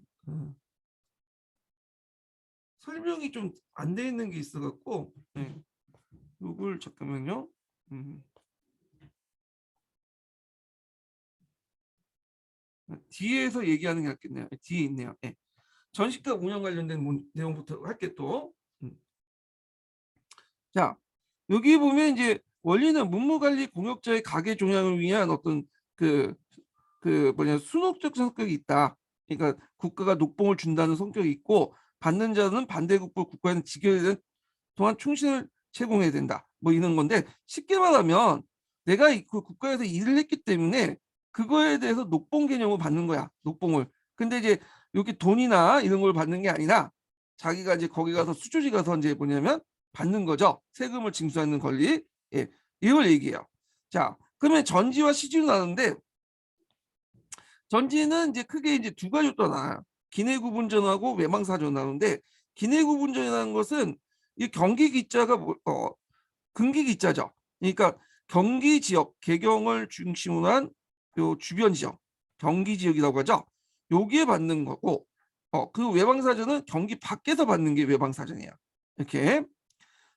설명이 좀 안 돼 있는 게 있어갖고 이걸 잠깐만요. 뒤에서 얘기하는 게 낫겠네요. 뒤에 있네요. 네. 전시가 운영 관련된 내용부터 할게 또. 자, 여기 보면 이제 원리는 문무관리 공역자의 가계 종양을 위한 어떤 순옥적 성격이 있다. 그러니까 국가가 녹봉을 준다는 성격이 있고 받는 자는 반대국부 국가에는 지켜야 되는 동안 충신을 제공해야 된다. 뭐 이런 건데 쉽게 말하면 내가 그 국가에서 일을 했기 때문에 그거에 대해서 녹봉 개념을 받는 거야. 녹봉을. 근데 이제 여기 돈이나 이런 걸 받는 게 아니라 자기가 이제 거기 가서 수조지 가서 이제 뭐냐면 받는 거죠. 세금을 징수하는 권리. 예, 이걸 얘기해요. 자, 그러면 전지와 시지로 나누는데 전지는 이제 크게 이제 두 가지로 또 나와요. 기내구분전하고 외망사전 나누는데 기내구분전이라는 것은 이 경기 기자가 근기 기자죠. 그러니까 경기 지역 개경을 중심으로 한 요 주변 지역 경기 지역이라고 하죠. 여기에 받는 거고 그 외방사전은 경기 밖에서 받는 게 외방사전이에요. 이렇게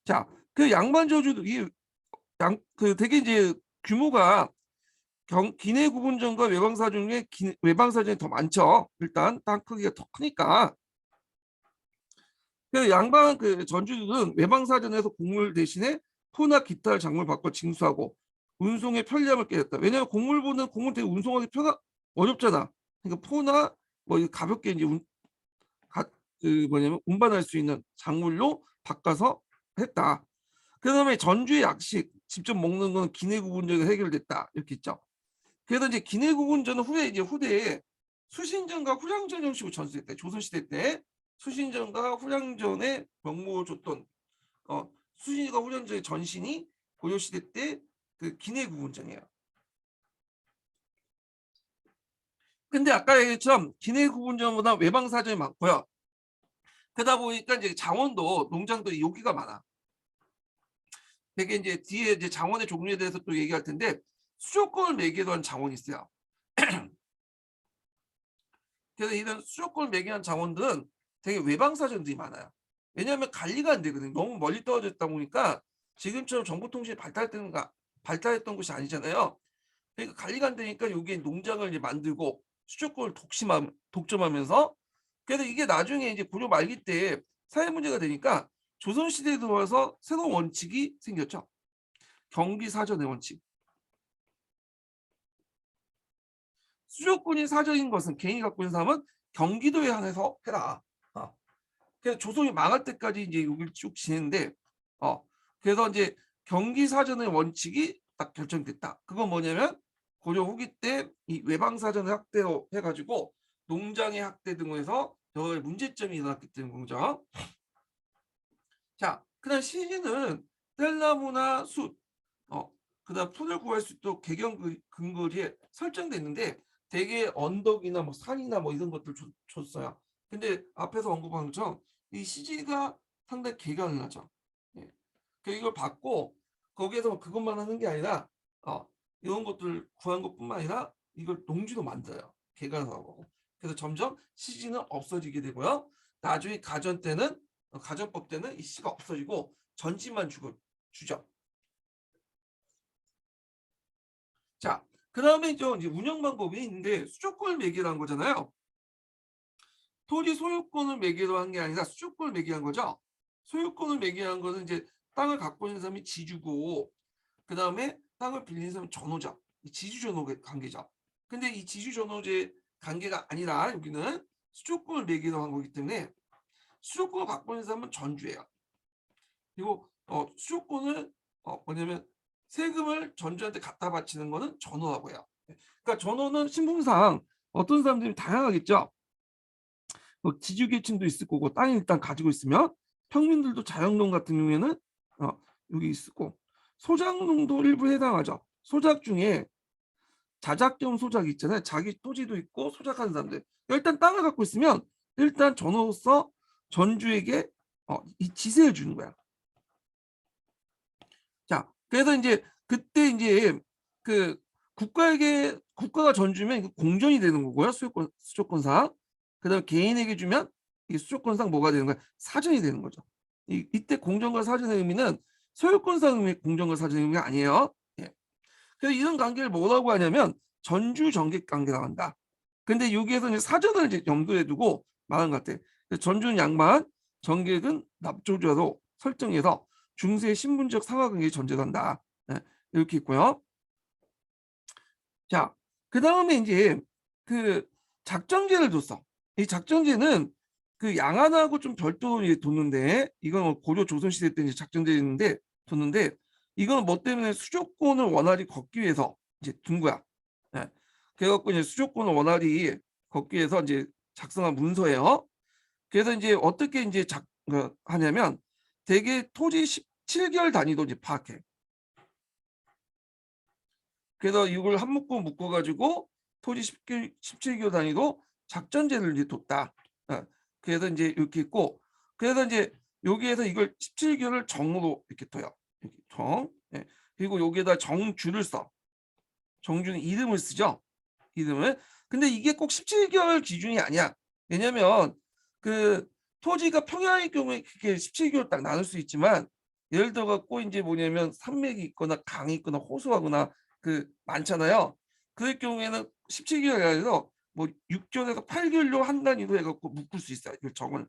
자, 그 양반저주도 되게 이제 규모가 기내 구분전과 외방사전 중에 외방사전이 더 많죠. 일단 땅 크기가 더 크니까. 그 양방 그 전주들은 외방사전에서 곡물 대신에 포나 기타 작물 바꿔 징수하고 운송의 편리함을 깨졌다. 왜냐하면 곡물보는 곡물 되게 운송하기 어렵잖아. 그러니까 포나 뭐 가볍게 이제 그 뭐냐면 운반할 수 있는 작물로 바꿔서 했다. 그다음에 전주의 약식 직접 먹는 건 기내 구분전에서 해결됐다. 이렇게 있죠. 그래서 이제 기내 구분전은 후대에 수신전과 후량전 형식으로 전수했대. 조선시대 때 수신전과 후량전에 명목을 줬던 수신과 후량전의 전신이 고려시대 때 그 기내 구분전이에요. 근데 아까 얘기했처럼 기내 구분전보다 외방사전이 많고요. 그러다 보니까 이제 장원도 농장도 여기가 많아. 되게 이제 뒤에 이제 장원의 종류에 대해서 또 얘기할 텐데 수조권을 매기도 한 장원이 있어요. 그래서 이런 수조권을 매기한 장원들은 되게 외방사전들이 많아요. 왜냐하면 관리가 안 되거든요. 너무 멀리 떨어져 있다 보니까 지금처럼 정보통신이 발달했던 곳이 아니잖아요. 그러니까 관리가 안 되니까 여기에 농장을 이제 만들고 수조권을 독점하면서 그래서 이게 나중에 이제 고려 말기 때 사회 문제가 되니까 조선시대에 들어와서 새로운 원칙이 생겼죠. 경비사전의 원칙. 수조권이 사전인 것은 개인이 갖고 있는 사람은 경기도에 한해서 해라. 그래서 조선이 망할 때까지 이제 여기를 쭉 지냈는데 그래서 이제 경기사전의 원칙이 딱 결정됐다. 그건 뭐냐면 고려 후기 때 이 외방사전을 확대로 해가지고 농장의 확대 등으로 해서 여러 가지 문제점이 일어났기 때문인 거죠. 자, 그다음 시기는 뗄나무나 숯, 그다음 풀을 구할 수 있도록 개경 근거리에 설정돼 있는데 대개 언덕이나 뭐 산이나 뭐 이런 것들 줬어요. 근데 앞에서 언급한 것처럼 이 CG가 상당히 개간을 하죠. 예. 이걸 받고 거기에서 그것만 하는 게 아니라 이런 것들 구한 것뿐만 아니라 이걸 농지도 만들어요. 개간하고. 그래서 점점 CG는 없어지게 되고요. 나중에 가전법 때는 이 CG가 없어지고 전지만 주죠. 자, 그 다음에 이제 운영 방법이 있는데 수조권을 매기로 한 거잖아요. 토지 소유권을 매기로 한 게 아니라 수조권을 매기한 거죠. 소유권을 매기한 거는 이제 땅을 갖고 있는 사람이 지주고 그 다음에 땅을 빌리는 사람이 전호자. 지주전호 관계죠. 근데 이 지주전호제 관계가 아니라 여기는 수조권을 매기로 한 거기 때문에 수조권을 갖고 있는 사람은 전주예요. 그리고 수조권을 뭐냐면 세금을 전주한테 갖다 바치는 거는 전호라고 해요. 그러니까 전호는 신분상 어떤 사람들이 다양하겠죠. 지주계층도 있을 거고 땅을 일단 가지고 있으면 평민들도 자영농 같은 경우에는 여기 있고 소작농도 일부 해당하죠. 소작 중에 자작경 소작이 있잖아요. 자기 토지도 있고 소작하는 사람들. 일단 땅을 갖고 있으면 일단 전호로서 전주에게 이 지세를 주는 거야. 자, 그래서 이제 그때 이제 그 국가가 전주면 공전이 되는 거고요. 수조권상. 그다음에 개인에게 주면 이 수조권상 뭐가 되는 거야? 사전이 되는 거죠. 이때 공전과 사전의 의미는 소유권상 의미 공전과 사전의 의미가 아니에요. 예. 그래서 이런 관계를 뭐라고 하냐면 전주 정객 관계라고 한다. 근데 여기에서 이제 사전을 이제 염두에 두고 말한 것 같아. 전주는 양반, 정객은 납조자로 설정해서 중세의 신분적 상하관계에 존재한다. 네, 이렇게 있고요. 자, 그 다음에 이제 그 작정제를 뒀어. 이 작정제는 그 양안하고 좀 별도로 뒀는데 이건 고려 조선시대 때 이제 작정제였는데 뒀는데 이건 뭐 때문에 수조권을 원활히 걷기 위해서 이제 둔 거야. 네. 그래갖고 이제 수조권을 원활히 걷기 위해서 이제 작성한 문서예요. 그래서 이제 어떻게 이제 하냐면 대개 토지 17개월 단위로 이제 파악해. 그래서 이걸 한 묶고 묶어가지고 토지 17개월 단위로 작전제를 이제 뒀다. 그래서 이제 이렇게 있고, 그래서 이제 여기에서 이걸 17개월을 정으로 이렇게 둬요. 이렇게 정. 예. 그리고 여기에다 정주를 써. 정주는 이름을 쓰죠. 이름을. 근데 이게 꼭 17개월 기준이 아니야. 왜냐면 그 토지가 평야의 경우에 그게 17개월 딱 나눌 수 있지만 예를 들어 갖고 이제 뭐냐면 산맥이 있거나 강이 있거나 호수하거나 그 많잖아요. 그럴 경우에는 17개월이 아니라 뭐 6개월에서 8개월로 한 단위로 해갖고 묶을 수 있어요. 이 정을.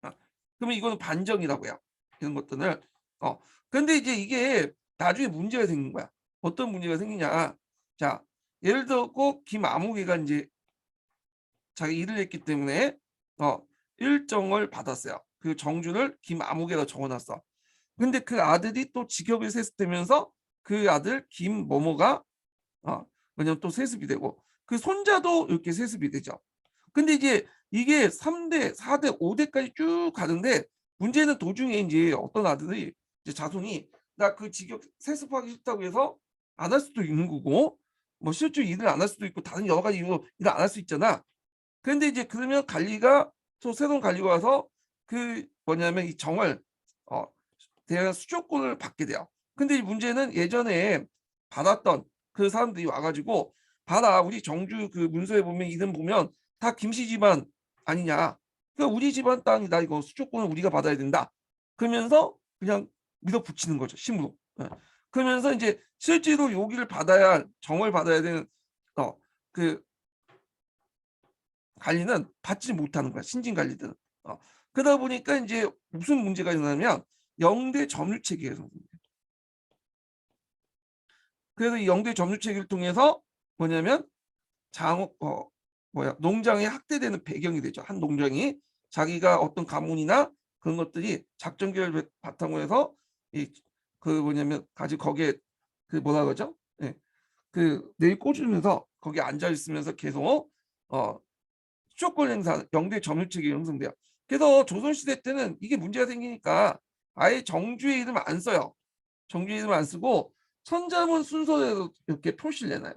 어. 그러면 이거는 반정이라고 해요. 이런 것들을. 근데 이제 이게 나중에 문제가 생긴 거야. 어떤 문제가 생기냐. 자, 예를 들어 김아무개가 이제 자기 일을 했기 때문에 일정을 받았어요. 그 정주를 김아무개로 적어놨어. 근데 그 아들이 또 직업이 세습되면서 그 아들 김某某가 왜냐면 또 세습이 되고 그 손자도 이렇게 세습이 되죠. 근데 이제 이게 3대, 4대, 5대까지 쭉 가는데 문제는 도중에 이제 어떤 아들이 이제 자손이 나 그 직업 세습하기 싫다고 해서 안 할 수도 있는 거고 뭐 실제로 일을 안 할 수도 있고 다른 여러 가지 이유로 일을 안 할 수 있잖아. 근데 이제 그러면 관리가 또 새로운 관리가 와서 그 뭐냐면 이 정을 어 대한 수조권을 받게 돼요. 근데 이 문제는 예전에 받았던 그 사람들이 와 가지고 "봐라. 우리 정주 그 문서에 보면 이름 보면 다 김씨 집안 아니냐. 그러니까 우리 집안 땅이다. 이거 수조권을 우리가 받아야 된다." 그러면서 그냥 밀어붙이는 거죠, 힘으로. 예. 그러면서 인제 실제로 여기를 받아야 할 정을 받아야 되는 그 관리는 받지 못하는 거야, 신진 관리들은. 그러다 보니까 인제 무슨 문제가 일어나냐면 영대 점유체계에서 그래서 이 영대 점유체계를 통해서 뭐냐면 장 농장이 학대되는 배경이 되죠. 한 농장이 자기가 어떤 가문이나 그런 것들이 작전 계획을 바탕으로 해서 이 그 뭐냐면 가지고 거기에 그 뭐라 그러죠? 예. 그 내일 꽂으면서 거기에 앉아 있으면서 계속 어 수도권 행사 영대 점유책이 형성돼요. 그래서 조선시대 때는 이게 문제가 생기니까 아예 정주의 이름을 안 써요. 정주의 이름을 안 쓰고 천자문 순서대로 이렇게 표시를 내놔요.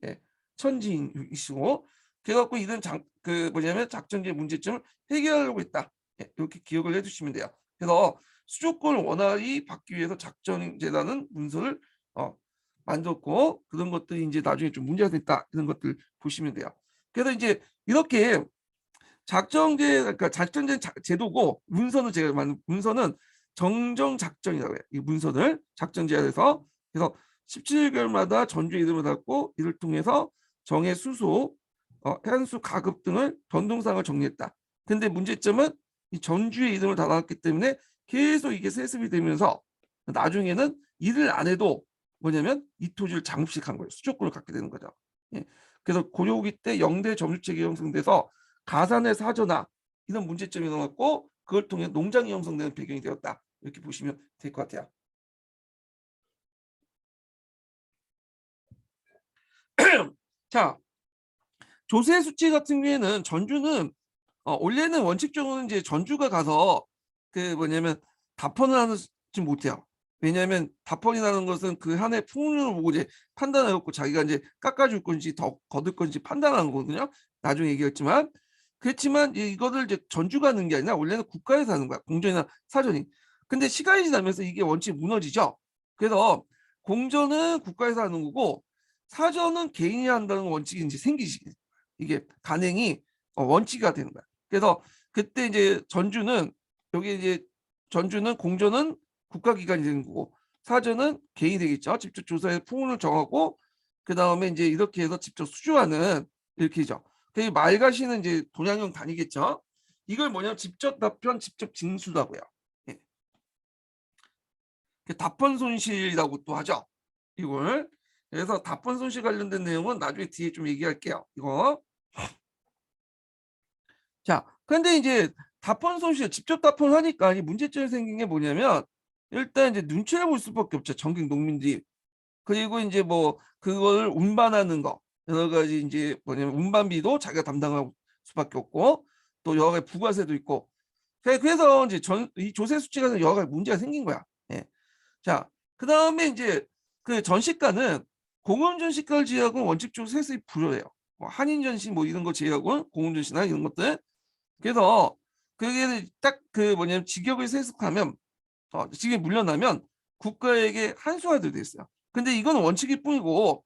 예. 천지이시고 그래 갖고 이런 그 뭐냐면 작전지의 문제점을 해결하려고 했다. 예. 이렇게 기억을 해 두시면 돼요. 그래서 수조권을 원활히 받기 위해서 작전재단은 문서를 어 만들었고 그런 것들이 인제 나중에 좀 문제가 됐다. 이런 것들 보시면 돼요. 그래서 인제 이렇게 그러니까 작전제 제도고 문서는 제가 만든 문서는 정정작전이라고 해요. 이 문서를 작전제안에서 그래서 17개월마다 전주의 이름을 달고 이를 통해서 정의 수소, 해안수 가급 등을 변동사항을 정리했다. 근데 문제점은 이 전주의 이름을 달았기 때문에 계속 이게 세습이 되면서 나중에는 일을 안 해도 뭐냐면 이 토지를 장식한 거예요. 수조권을 갖게 되는 거죠. 예. 그래서 고려 후기 때 영대 점유체계 형성돼서 가산의 사조나 이런 문제점이 나왔고 그걸 통해 농장이 형성되는 배경이 되었다. 이렇게 보시면 될 것 같아요. 자, 조세 수치 같은 경우에는 전주는 원래는 원칙적으로는 이제 전주가 가서 그 뭐냐면 답헌을 하지 못해요. 왜냐하면 답헌이라는 것은 그 한 해 풍률을 보고 이제 판단해 갖고 자기가 이제 깎아줄 건지 더 거둘 건지 판단하는 거거든요. 나중에 얘기했지만 그렇지만 이거를 이제 전주가 하는 게 아니라 원래는 국가에서 하는 거야. 공전이나 사전이. 근데 시간이 지나면서 이게 원칙이 무너지죠. 그래서 공전은 국가에서 하는 거고 사전은 개인이 한다는 원칙이 이제 생기지. 이게 간행이 원칙이 되는 거야. 그래서 그때 이제 전주는 여기 이제 전주는 공전은 국가기관이 되는 거고 사전은 개인이 되겠죠. 직접 조사해 풍운을 정하고 그다음에 이제 이렇게 해서 직접 수주하는 이렇게죠. 그 말가시는 이제 동양형 단위겠죠. 이걸 뭐냐면 직접 답변, 직접 징수라고 해요. 예. 답변 손실이라고 또 하죠. 이걸. 그래서 답변 손실 관련된 내용은 나중에 뒤에 좀 얘기할게요. 이거. 자, 근데 이제 답변 손실 직접 답변하니까 이 문제점이 생긴 게 뭐냐면 일단 이제 눈치를 볼 수밖에 없죠. 전국 농민들이. 그리고 이제 뭐 그걸 운반하는 거 여러 가지 이제 뭐냐면 운반비도 자기가 담당할 수밖에 없고 또 여러 가지 부가세도 있고 그래서 이제 이 조세 수치가 여러 가지 문제가 생긴 거야. 예. 자, 그다음에 이제 그 전시가는 공원 전시가를 제외하고는 원칙적으로 세습이 불효해요. 뭐 한인 전시 뭐 이런 거 제외하고는 공원 전시나 이런 것들 그래서 그게 딱 그 뭐냐면 직역을 세습하면 직역이 물려나면 국가에게 한수화돼 있어요. 근데 이거는 원칙일 뿐이고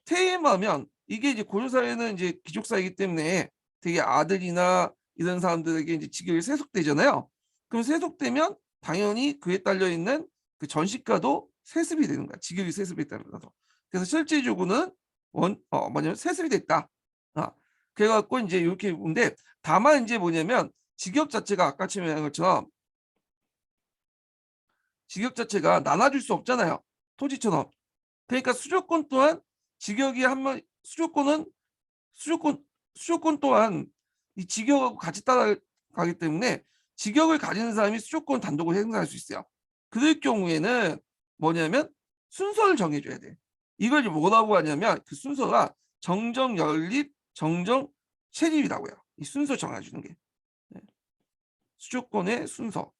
퇴임하면 이게 이제 고려 사회는 이제 귀족 사회이기 때문에 되게 아들이나 이런 사람들에게 이제 직역이 세속되잖아요. 그럼 세속되면 당연히 그에 딸려 있는 그 전시가도 세습이 되는 거야. 직역이 세습에 따라서. 그래서 실질적으로는 뭐냐면 세습이 됐다. 그래갖고 이제 이렇게 보는데 다만 이제 뭐냐면 직역 자체가 아까 설명한 것처럼 직역 자체가 나눠줄 수 없잖아요. 토지처럼. 그러니까 수조권 또한 직역이 한번 수조권 수조권 또한 이 직역하고 같이 따라가기 때문에 직역을 가지는 사람이 수조권 단독으로 행사할 수 있어요. 그럴 경우에는 뭐냐면 순서를 정해줘야 돼. 이걸 뭐라고 하냐면 그 순서가 정정 연립, 정정 체립이라고요. 이 순서 정해주는 게 수조권의 순서.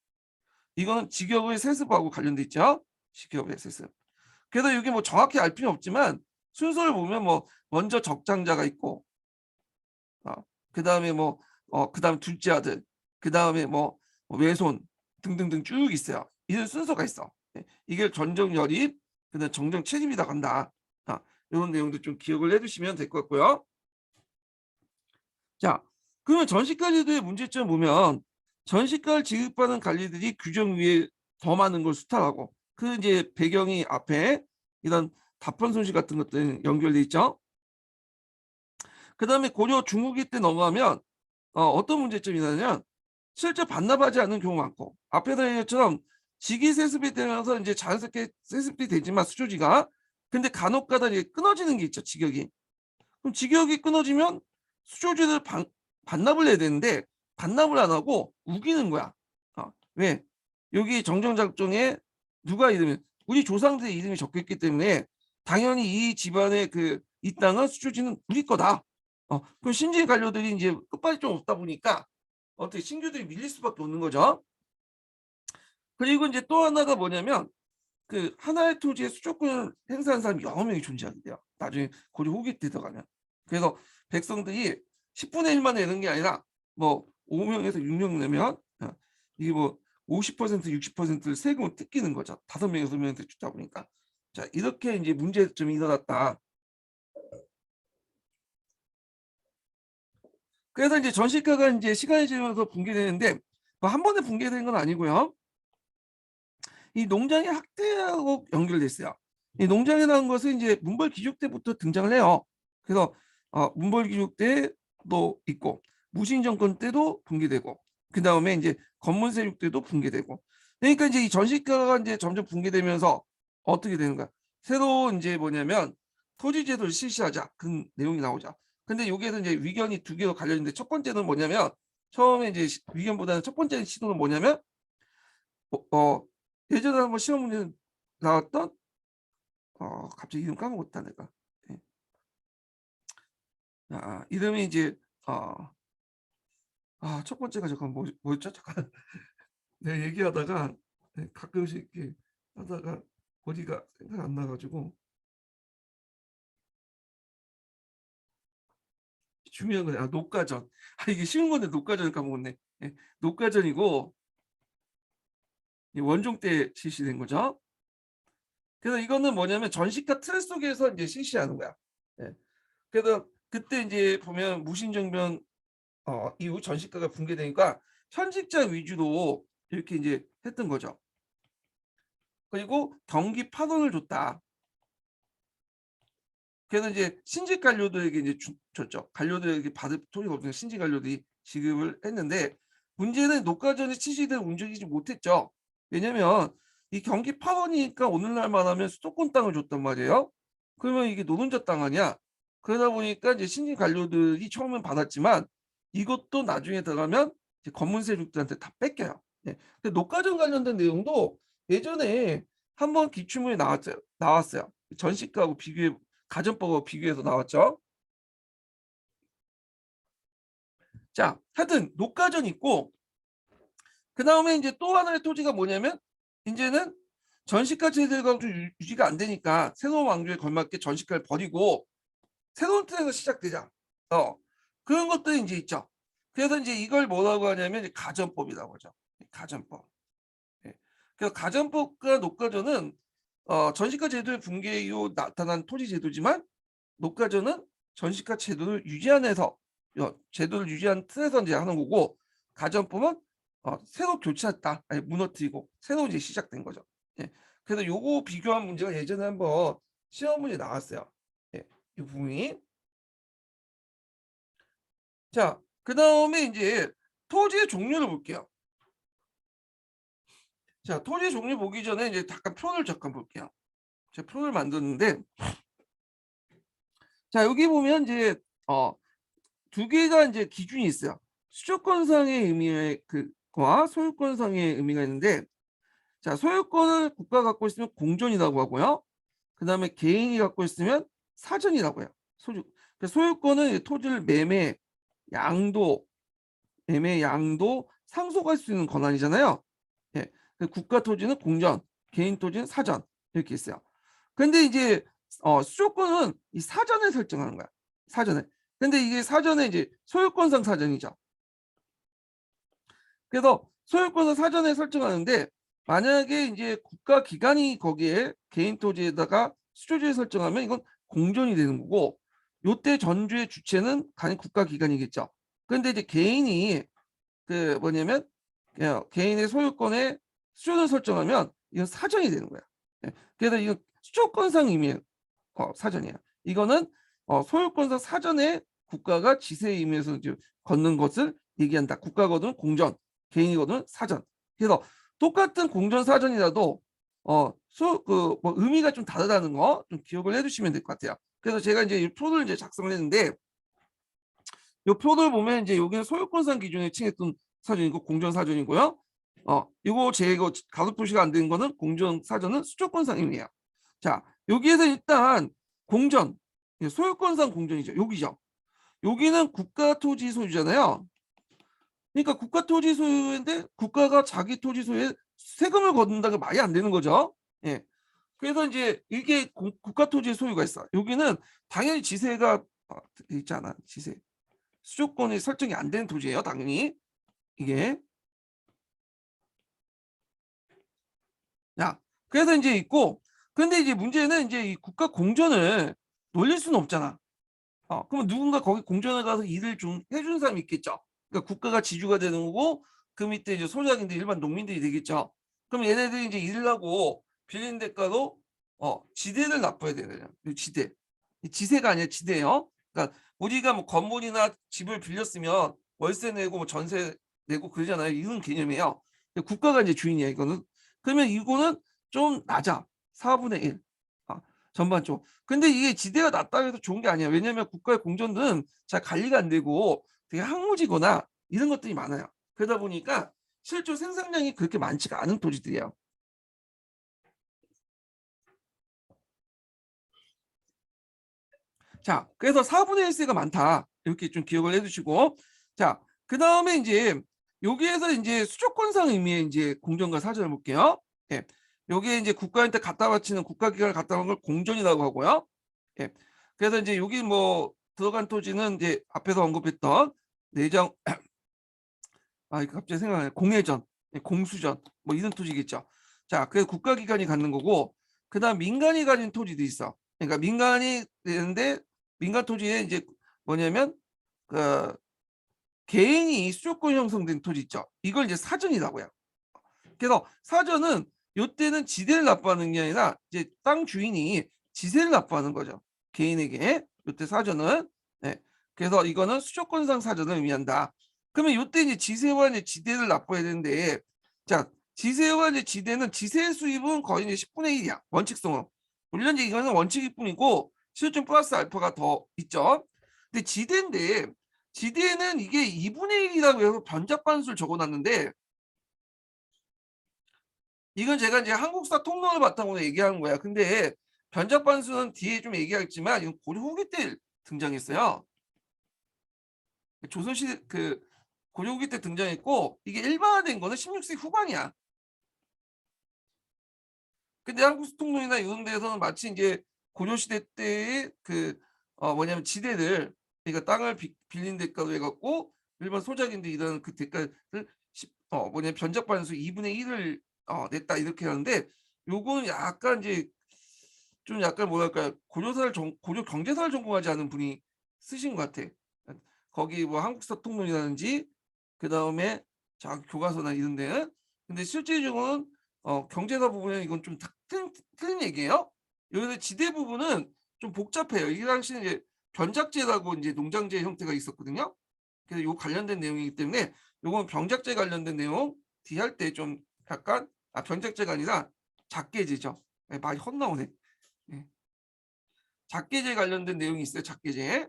이거는 직역의 세습하고 관련돼 있죠. 직역의 세습. 그래서 이게 뭐 정확히 알 필요는 없지만 순서를 보면 뭐 먼저 적장자가 있고, 그다음에 뭐 그다음 둘째 아들, 그다음에 뭐 외손 등등등 쭉 있어요. 이런 순서가 있어. 이게 전정 연입, 그다음 정정 체립이다 간다. 이런 내용도 좀 기억을 해두시면 될 것 같고요. 자, 그러면 전시관리들의 문제점 보면 전시가를 지급하는 관리들이 규정 위에 더 많은 걸 수탈하고 그 이제 배경이 앞에 이런 답변 손실 같은 것들 연결돼 있죠. 그다음에 고려 중후기 때 넘어가면 어떤 문제점이 있냐면 실제 반납하지 않는 경우 많고 앞에서 얘기한 것처럼 직위 세습이 되면서 이제 자연스럽게 세습이 되지만 수조지가 근데 간혹가다 이제 끊어지는 게 있죠. 직역이. 그럼 직역이 끊어지면 수조지를 반납을 해야 되는데 반납을 안 하고 우기는 거야. 왜? 여기 정정작정에 누가 이름이 우리 조상들의 이름이 적혀 있기 때문에 당연히 이 집안의 그 이 땅은 수조지는 우리 거다. 그럼 신진 관료들이 이제 끝발이 좀 없다 보니까 어떻게 신규들이 밀릴 수밖에 없는 거죠. 그리고 이제 또 하나가 뭐냐면 그 하나의 토지의 수조권을 행사하는 사람이 여러 명이 존재하게 돼요. 나중에 고려 후기 때 들어가면. 그래서 백성들이 10분의 1만 내는 게 아니라 뭐 5명에서 6명 내면 이게 뭐 50% 60%를 세금을 뜯기는 거죠. 5명 6명한테 주다 보니까. 자, 이렇게 이제 문제점이 일어났다. 그래서 이제 전시가가 이제 시간이 지나면서 붕괴되는데 뭐 한 번에 붕괴된 건 아니고요. 이 농장의 학대하고 연결됐어요. 이 농장에 나온 것은 이제 문벌 귀족 때부터 등장을 해요. 그래서 문벌 귀족 때도 있고 무신 정권 때도 붕괴되고 그 다음에 이제 건문 세력 때도 붕괴되고 그러니까 이제 이 전시가가 이제 점점 붕괴되면서 어떻게 되는가? 새로 이제 뭐냐면 토지 제도를 실시하자 그 내용이 나오죠. 근데 여기에서 이제 위견이 두 개로 갈려있는데 첫 번째는 뭐냐면 처음에 이제 위견보다는 첫 번째 시도는 뭐냐면 예전에 한번 시험 문제 나왔던 갑자기 이름 까먹었다 내가. 예. 이름이 이제 첫 번째가 잠깐 뭐였죠? 잠깐 내가 얘기하다가 가끔씩 이렇게 하다가 머리가 생각 안 나가지고 중요한 거네. 녹가전. 이게 쉬운 건데 녹가전을 까먹었네. 예. 녹가전이고 원종 때 실시된 거죠. 그래서 이거는 뭐냐면 전시가 틀 속에서 이제 실시하는 거야. 예. 그래서 그때 이제 보면 무신정변 이후 전시가가 붕괴되니까 현직자 위주로 이렇게 이제 했던 거죠. 그리고 경기 파원을 줬다. 그래서 이제 신직 관료들에게 이제 줬죠. 관료들에게 받을 토리가 없으니까 신직 관료들이 지급을 했는데 문제는 녹가전에 치시대로 움직이지 못했죠. 왜냐면 이 경기 파원이니까 오늘날만 하면 수도권 땅을 줬단 말이에요. 그러면 이게 노른자 땅 아니야? 그러다 보니까 이제 신직 관료들이 처음엔 받았지만 이것도 나중에 들어가면 이제 검문 세력들한테 다 뺏겨요. 네. 근데 녹가전 관련된 내용도 예전에 한번 기출문에 나왔어요. 전시가하고 비교해 가전법하고 비교해서 나왔죠. 자, 하여튼 녹가전 있고 그 다음에 이제 또 하나의 토지가 뭐냐면 이제는 전시가 제도가 좀 유지가 안 되니까 새로운 왕조에 걸맞게 전시가를 버리고 새로운 트렌드가 시작되자. 그런 것들이 이제 있죠. 그래서 이제 이걸 뭐라고 하냐면 이제 가전법이라고 하죠. 가전법. 예. 그래서 가전법과 녹가전은 전시가 제도의 붕괴 이후 나타난 토지 제도지만 녹가전은 전시가 제도를 유지하면서 제도를 유지한 틀에서 이제 하는 거고 가전법은 새로 교체했다, 아니 무너뜨리고 새로 이제 시작된 거죠. 예. 그래서 요거 비교한 문제가 예전에 한번 시험 문제 나왔어요. 예. 이 부분이. 자, 그다음에 이제 토지의 종류를 볼게요. 자, 토지 종류 보기 전에 이제 잠깐 표를 잠깐 볼게요. 제가 표를 만들었는데, 자, 여기 보면 이제 두 개가 이제 기준이 있어요. 수조권상의 의미의 그와 소유권상의 의미가 있는데, 자, 소유권을 국가가 갖고 있으면 공존이라고 하고요. 그다음에 개인이 갖고 있으면 사전이라고 해요. 소유권은 이제 토지를 양도, 매매, 양도, 상속할 수 있는 권한이잖아요. 예. 국가 토지는 공전, 개인 토지는 사전 이렇게 있어요. 근데 이제 수조권은 이 사전에 설정하는 거야. 사전에. 근데 이게 사전에 이제 소유권상 사전이죠. 그래서 소유권을 사전에 설정하는데 만약에 이제 국가 기관이 거기에 개인 토지에다가 수조지를 설정하면 이건 공존이 되는 거고 요때 전주의 주체는 당연히 국가 기관이겠죠. 그런데 이제 개인이 그 뭐냐면 개인의 소유권에 수조를 설정하면 이건 사전이 되는 거야. 예. 그래서 이건 수조권상 의미의 사전이야. 이거는 소유권상 사전에 국가가 지세의 의미에서 이제 걷는 것을 얘기한다. 국가거든 공전, 개인이거든 사전. 그래서 똑같은 공전 사전이라도 뭐 의미가 좀 다르다는 거 좀 기억을 해두시면 될 것 같아요. 그래서 제가 이제 이 표를 이제 작성을 했는데 이 표를 보면 이제 여기는 소유권상 기준에 칭했던 사전이고 공전 사전이고요. 이거 제가 가속 표시가 안 된 거는 공전 사전은 수조권상 의미예요. 자, 여기에서 일단 공전, 소유권상 공전이죠. 여기죠. 여기는 국가 토지 소유잖아요. 그러니까 국가 토지 소유인데 국가가 자기 토지 소유에 세금을 걷는다가 말이 안 되는 거죠. 예. 그래서 이제 이게 국가 토지 소유가 있어. 여기는 당연히 지세가 있잖아. 지세. 수조권이 설정이 안 되는 토지예요. 당연히. 이게. 자, 그래서 이제 있고 근데 이제 문제는 이제 이 국가 공전을 놀릴 수는 없잖아. 그러면 누군가 거기 공전에 가서 일을 좀 해주는 사람이 있겠죠. 그러니까 국가가 지주가 되는 거고 그 밑에 이제 소작인들 일반 농민들이 되겠죠. 그럼 얘네들이 이제 일을 하고 빌린 대가로 지대를 납부해야 되잖아요. 지대. 지세가 아니라 지대예요. 그러니까 우리가 뭐 건물이나 집을 빌렸으면 월세 내고 뭐 전세 내고 그러잖아요. 이런 개념이에요. 국가가 이제 주인이야 이거는. 그러면 이거는 좀 낮아. 4분의 1. 전반적으로. 근데 이게 지대가 낮다고 해서 좋은 게 아니야. 왜냐하면 국가의 공전은 잘 관리가 안 되고 되게 항무지거나 이런 것들이 많아요. 그러다 보니까 실제 생산량이 그렇게 많지가 않은 토지들이에요. 자, 그래서 4분의 1세가 많다. 이렇게 좀 기억을 해두시고. 자, 그 다음에 이제 여기에서 이제 수조권상 의미의 이제 공전과 사전을 볼게요. 예. 여기에 이제 국가한테 갖다 바치는 국가기관을 갖다 바치는 걸 공전이라고 하고요. 예. 그래서 이제 여기 뭐 들어간 토지는 이제 앞에서 언급했던 내장 갑자기 생각나네. 공회전, 공수전 뭐 이런 토지겠죠. 자, 그래서 국가기관이 갖는 거고 그다음 민간이 가진 토지도 있어. 그러니까 민간이 되는데 민간 토지에 이제 뭐냐면 그 개인이 수조권 형성된 토지 있죠. 이걸 이제 사전이라고 해요. 그래서 사전은 요때는 지대를 납부하는 게 아니라 이제 땅 주인이 지세를 납부하는 거죠. 개인에게 요때 사전은. 네. 그래서 이거는 수조권상 사전을 의미한다. 그러면 요때 이제 지세와 이제 지대를 납부해야 되는데 자 지세와 이제 지대는 지세 수입은 거의 이제 10분의 1이야. 원칙성으로. 물론 이제 이거는 원칙일 뿐이고 실점 플러스 알파가 더 있죠. 근데 지대는 이게 2분의 1이라고 해서 변작 반수를 적어놨는데 이건 제가 이제 한국사 통론을 바탕으로 얘기하는 거야. 근데 변작 반수는 뒤에 좀 얘기하겠지만 이건 고려 후기 때 등장했어요. 조선시대 고려 후기 때 등장했고 이게 일반화된 거는 16세기 후반이야. 근데 한국사 통론이나 이런 데서는 마치 이제 고려 시대 때의 뭐냐면 지대를 그러니까 땅을 빌린 대가로 해갖고 일반 소작인들 이런 그 대가를 뭐냐면 변작 반수 2분의 1을 냈다 이렇게 하는데 요거는 약간 이제 좀 약간 뭐랄까 고려 경제사를 전공하지 않은 분이 쓰신 것 같아. 거기 뭐 한국사 통론이라든지 그 다음에 교과서나 이런 데는 근데 실제적으로는 경제사 부분에 이건 좀 틀린 얘기예요. 여기서 지대 부분은 좀 복잡해요. 이 당시는 이제 변작제라고 이제 농장제 형태가 있었거든요. 그래서 요 관련된 내용이기 때문에 요건 병작제 관련된 내용 D 할 때 좀 약간 병작제가 아니라 작계제죠. 네, 많이 헛나오네. 네. 작계제 관련된 내용이 있어요. 작계제.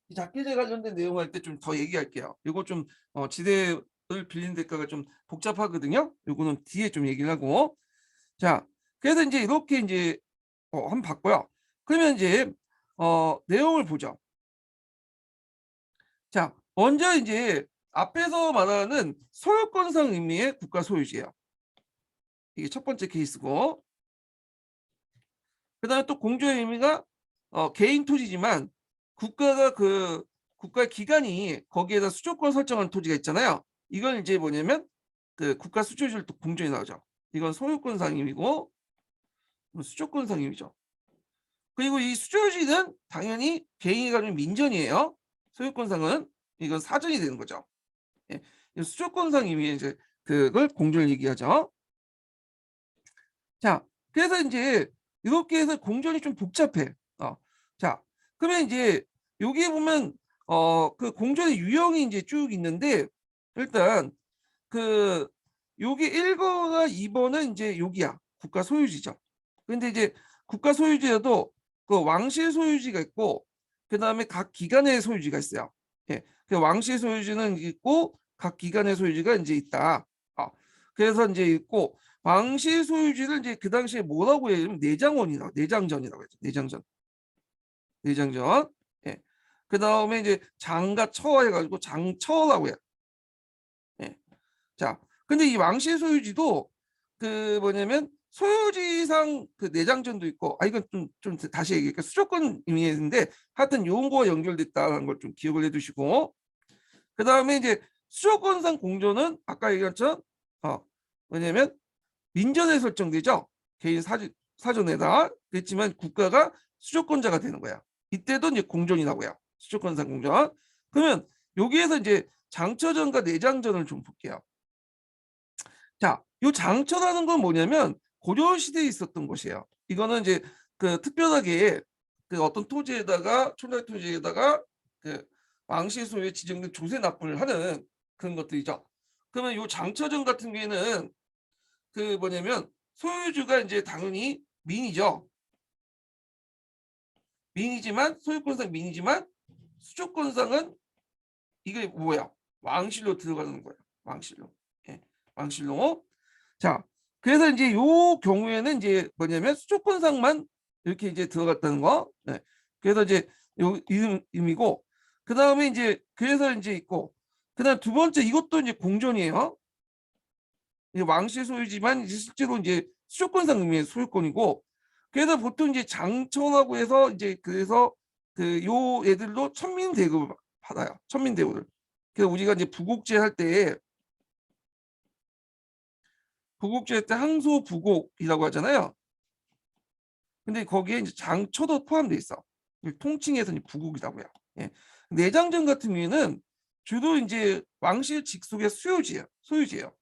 이 작계제 관련된 내용 할 때 좀 더 얘기할게요. 요거 좀 지대를 빌린 대가가 좀 복잡하거든요. 요거는 뒤에 좀 얘기를 하고. 자, 그래서 이제 이렇게 이제 한번 봤고요. 그러면 이제 내용을 보죠. 자, 먼저 이제 앞에서 말하는 소유권상 의미의 국가 소유지예요. 이게 첫 번째 케이스고, 그다음에 또 공조의 의미가 개인 토지지만 국가가 그 국가 기관이 거기에다 수조권 설정한 토지가 있잖아요. 이건 이제 뭐냐면 그 국가 수조지를 또 공조에 나오죠. 이건 소유권 상임이고 수조권 상임이죠. 그리고 이 수조지는 당연히 개인이 가진 민전이에요. 소유권상은 이건 사전이 되는 거죠. 예. 수조권상 의미의 이제 그걸 공조를 얘기하죠. 자, 그래서 이제 이렇게 해서 공전이 좀 복잡해. 자, 그러면 이제 여기에 보면 그 공전의 유형이 이제 쭉 있는데 일단 그 여기 1번과 2번은 이제 여기야. 국가 소유지죠. 근데 이제 국가 소유지에도 그 왕실 소유지가 있고 그다음에 각 기관의 소유지가 있어요. 예. 그 왕실 소유지는 있고 각 기관의 소유지가 이제 있다. 그래서 이제 있고 왕실 소유지를 이제 그 당시에 뭐라고 해요? 내장원이라고, 내장전이라고 했죠. 내장전. 내장전. 예. 그 다음에 이제 장과 처 해가지고 장처라고 해요. 예. 자, 근데 이 왕실 소유지도 그 뭐냐면 소유지상 그 내장전도 있고, 이건 좀 다시 얘기할게요. 수조권 의미인데 하여튼 요런 거와 연결됐다는 걸 좀 기억을 해두시고, 그 다음에 이제 수조권상 공조는 아까 얘기했죠. 뭐냐면 민전에 설정되죠. 개인 사전에다. 그렇지만 국가가 수조권자가 되는 거야. 이때도 이제 공전이라고 해요. 수조권상 공전. 그러면 여기에서 이제 장처전과 내장전을 좀 볼게요. 자, 요 장처라는 건 뭐냐면 고려 시대에 있었던 것이에요. 이거는 이제 그 특별하게 그 어떤 토지에다가 촌날 토지에다가 그 왕실 소유에 지정된 조세 납부를 하는 그런 것들이죠. 그러면 요 장처전 같은 경우에는 그 뭐냐면 소유주가 이제 당연히 민이죠. 민이지만 소유권상 민이지만 수조권상은 이게 뭐야? 왕실로 들어가는 거야. 왕실로. 예. 왕실로. 자, 그래서 이제 요 경우에는 이제 뭐냐면 수조권상만 이렇게 이제 들어갔다는 거. 네. 그래서 이제 요 의미고 그 다음에 이제 그래서 이제 있고 그다음 두 번째 이것도 이제 공전이에요. 왕실 소유지만 이제 실제로 이제 수조권상 의미의 소유권이고 그래서 보통 이제 장천하고 해서 이제 그래서 그 요 애들도 천민 대급을 받아요. 천민 대우를. 그래서 우리가 이제 부곡제 할 때 부곡제 할 때 항소 부곡이라고 하잖아요. 근데 거기에 이제 장초도 포함돼 있어. 통칭해서 이제 부곡이라고 해요. 예. 내장전 같은 경우에는 주로 이제 왕실 직속의 수요지예요. 소유지예요.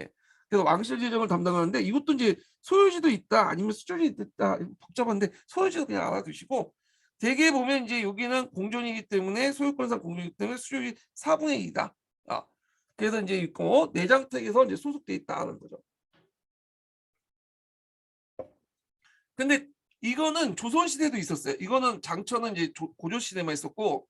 예. 그래서 왕실 재정을 담당하는데 이것도 이제 소유지도 있다 아니면 수주지도 있다 복잡한데 소유지도 그냥 알아두시고 대개 보면 이제 여기는 공존이기 때문에 소유권상 공존이기 때문에 수주지 4분의 2다. 그래서 이제 있고 내장택에서 이제 소속돼 있다는 거죠. 근데 이거는 조선 시대도 있었어요. 이거는 장처는 이제 고조 시대만 있었고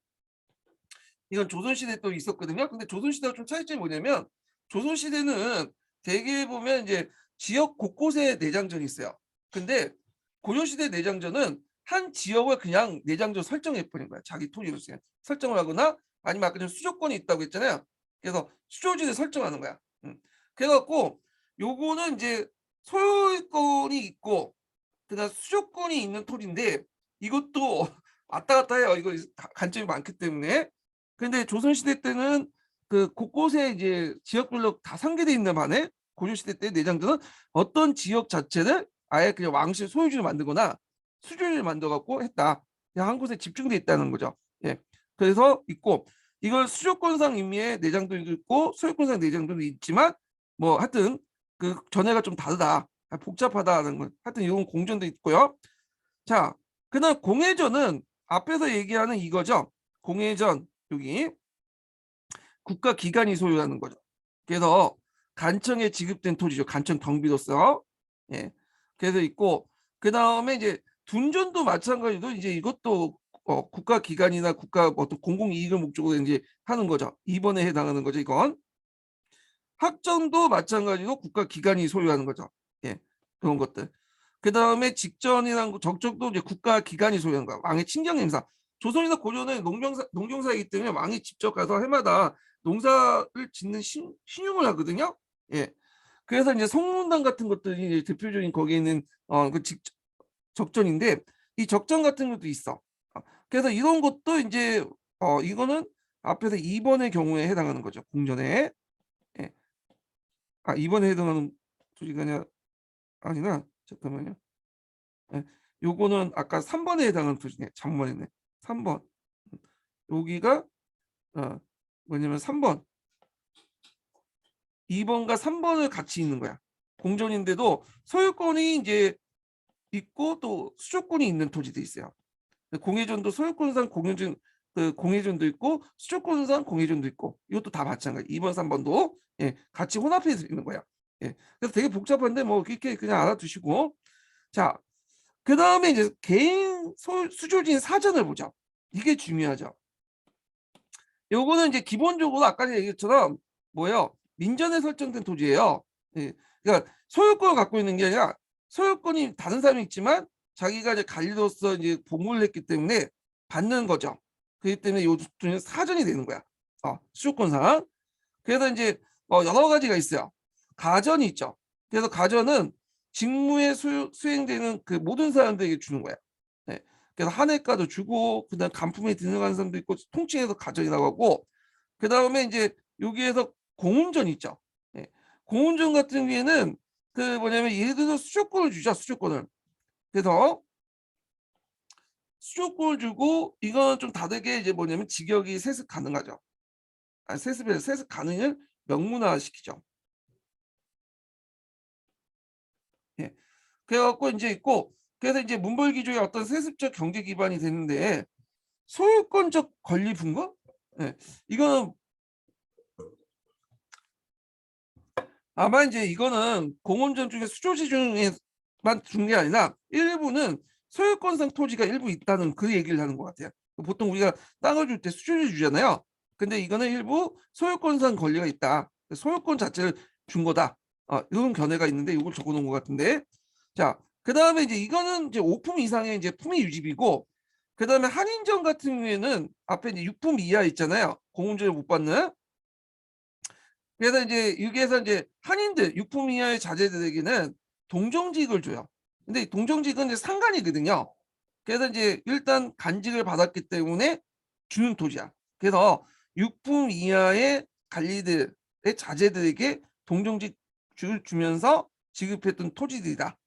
이건 조선 시대 또 있었거든요. 근데 조선 시대가 좀 차이점이 뭐냐면 조선 시대는 대개 보면 이제 지역 곳곳에 내장전이 있어요. 근데 고려 시대 내장전은 한 지역을 그냥 내장전 설정해 버린 거야. 자기 토지로 설정을 하거나 아니면 아까 전 수조권이 있다고 했잖아요. 그래서 수조지를 설정하는 거야. 그래갖고 요거는 이제 소유권이 있고 그다음 수조권이 있는 토지인데 이것도 왔다 갔다 해요. 이거 간점이 많기 때문에. 근데 조선시대 때는 그 곳곳에 이제 지역별로 다 상계돼 있는 반에 고려시대 때 내장들은 어떤 지역 자체를 아예 그냥 왕실 소유주를 만들거나 수주를 만들어 갖고 했다. 그냥 한 곳에 집중돼 있다는 거죠. 예. 그래서 있고 이걸 수조권상 의미의 내장도 있고 소유권상 내장도 있지만 뭐 하여튼 그 전해가 좀 다르다. 복잡하다는 건 하여튼 이건 공전도 있고요. 자, 그다음 공회전은 앞에서 얘기하는 이거죠. 공회전 여기 국가 기관이 소유하는 거죠. 그래서 간청에 지급된 토지죠. 간청 경비로서. 예. 그래서 있고 그다음에 이제 둔전도 마찬가지로 이제 이것도 국가 기관이나 국가 어떤 공공 이익을 목적으로 이제 하는 거죠. 2번에 해당하는 거죠, 이건. 학전도 마찬가지로 국가 기관이 소유하는 거죠. 예. 그런 것들. 그다음에 직전이랑 적정도 이제 국가 기관이 소유하는 거야. 왕의 친경 행사. 조선이나 고려는 농경사이기 때문에 왕이 직접 가서 해마다 농사를 짓는 신용을 하거든요. 예. 그래서 이제 성문당 같은 것들이 이제 대표적인 거기에 있는 그 적전인데 이 적전 같은 것도 있어. 그래서 이런 것도 이제 이거는 앞에서 2번의 경우에 해당하는 거죠. 공전에. 예. 2번에 해당하는 소리가 아니라 잠깐만요. 예. 요거는 아까 3번에 해당하는 토지네. 잠번이네. 3번. 여기가 뭐냐면 3번. 2번과 3번을 같이 있는 거야. 공전인데도 소유권이 이제 있고 또 수조권이 있는 토지도 있어요. 공회전도 소유권상 공회전 공회전도 있고 수조권상 공회전도 있고 이것도 다 마찬가지. 2번, 3번도 예, 같이 혼합해서 있는 거야. 예. 그래서 되게 복잡한데 뭐 이렇게 그냥 알아두시고 자, 그다음에 이제 개인 수조진 사전을 보자. 이게 중요하죠. 요거는 이제 기본적으로 아까 얘기했처럼 뭐예요? 민전에 설정된 토지예요. 예. 그러니까 소유권을 갖고 있는 게 아니라 소유권이 다른 사람이 있지만 자기가 이제 관리로서 이제 보호를 했기 때문에 받는 거죠. 그렇기 때문에 요 토지는 사전이 되는 거야. 수조권상. 그래서 이제 여러 가지가 있어요. 가전이 있죠. 그래서 가전은 직무에 수행되는 그 모든 사람들에게 주는 거야. 네. 그래서 한해가도 주고 그다음 간품에 들어가는 사람도 있고 통칭해서 가전이라고 하고 그다음에 이제 여기에서 공음전 있죠. 네. 공음전 같은 경우에는 그 뭐냐면 예를 들어서 수조권을 주죠. 수조권을. 그래서 수조권을 주고 이건 좀 다르게 이제 뭐냐면 직역이 세습 가능하죠. 세습 가능을 명문화시키죠. 예. 그래갖고 이제 있고 그래서 이제 문벌 기조의 어떤 세습적 경제 기반이 되는데 소유권적 권리 분거? 예. 이거는 아마 이제 이거는 공원전 중에 수조지 중에만 준 게 아니라 일부는 소유권상 토지가 일부 있다는 그 얘기를 하는 것 같아요. 보통 우리가 땅을 줄 때 수조지 주잖아요. 근데 이거는 일부 소유권상 권리가 있다. 소유권 자체를 준 거다. 이런 견해가 있는데 이걸 적어놓은 것 같은데. 자, 그 다음에 이제 이거는 이제 5품 이상의 이제 품위 유지비고, 그 다음에 한인전 같은 경우에는 앞에 이제 6품 이하 있잖아요. 공훈전을 못 받는. 그래서 이제 여기에서 이제 한인들 6품 이하의 자제들에게는 동정직을 줘요. 근데 동정직은 이제 상간이거든요. 그래서 이제 일단 간직을 받았기 때문에 주는 토지야. 그래서 6품 이하의 관리들의 자제들에게 동정직 주면서 지급했던 토지들이다.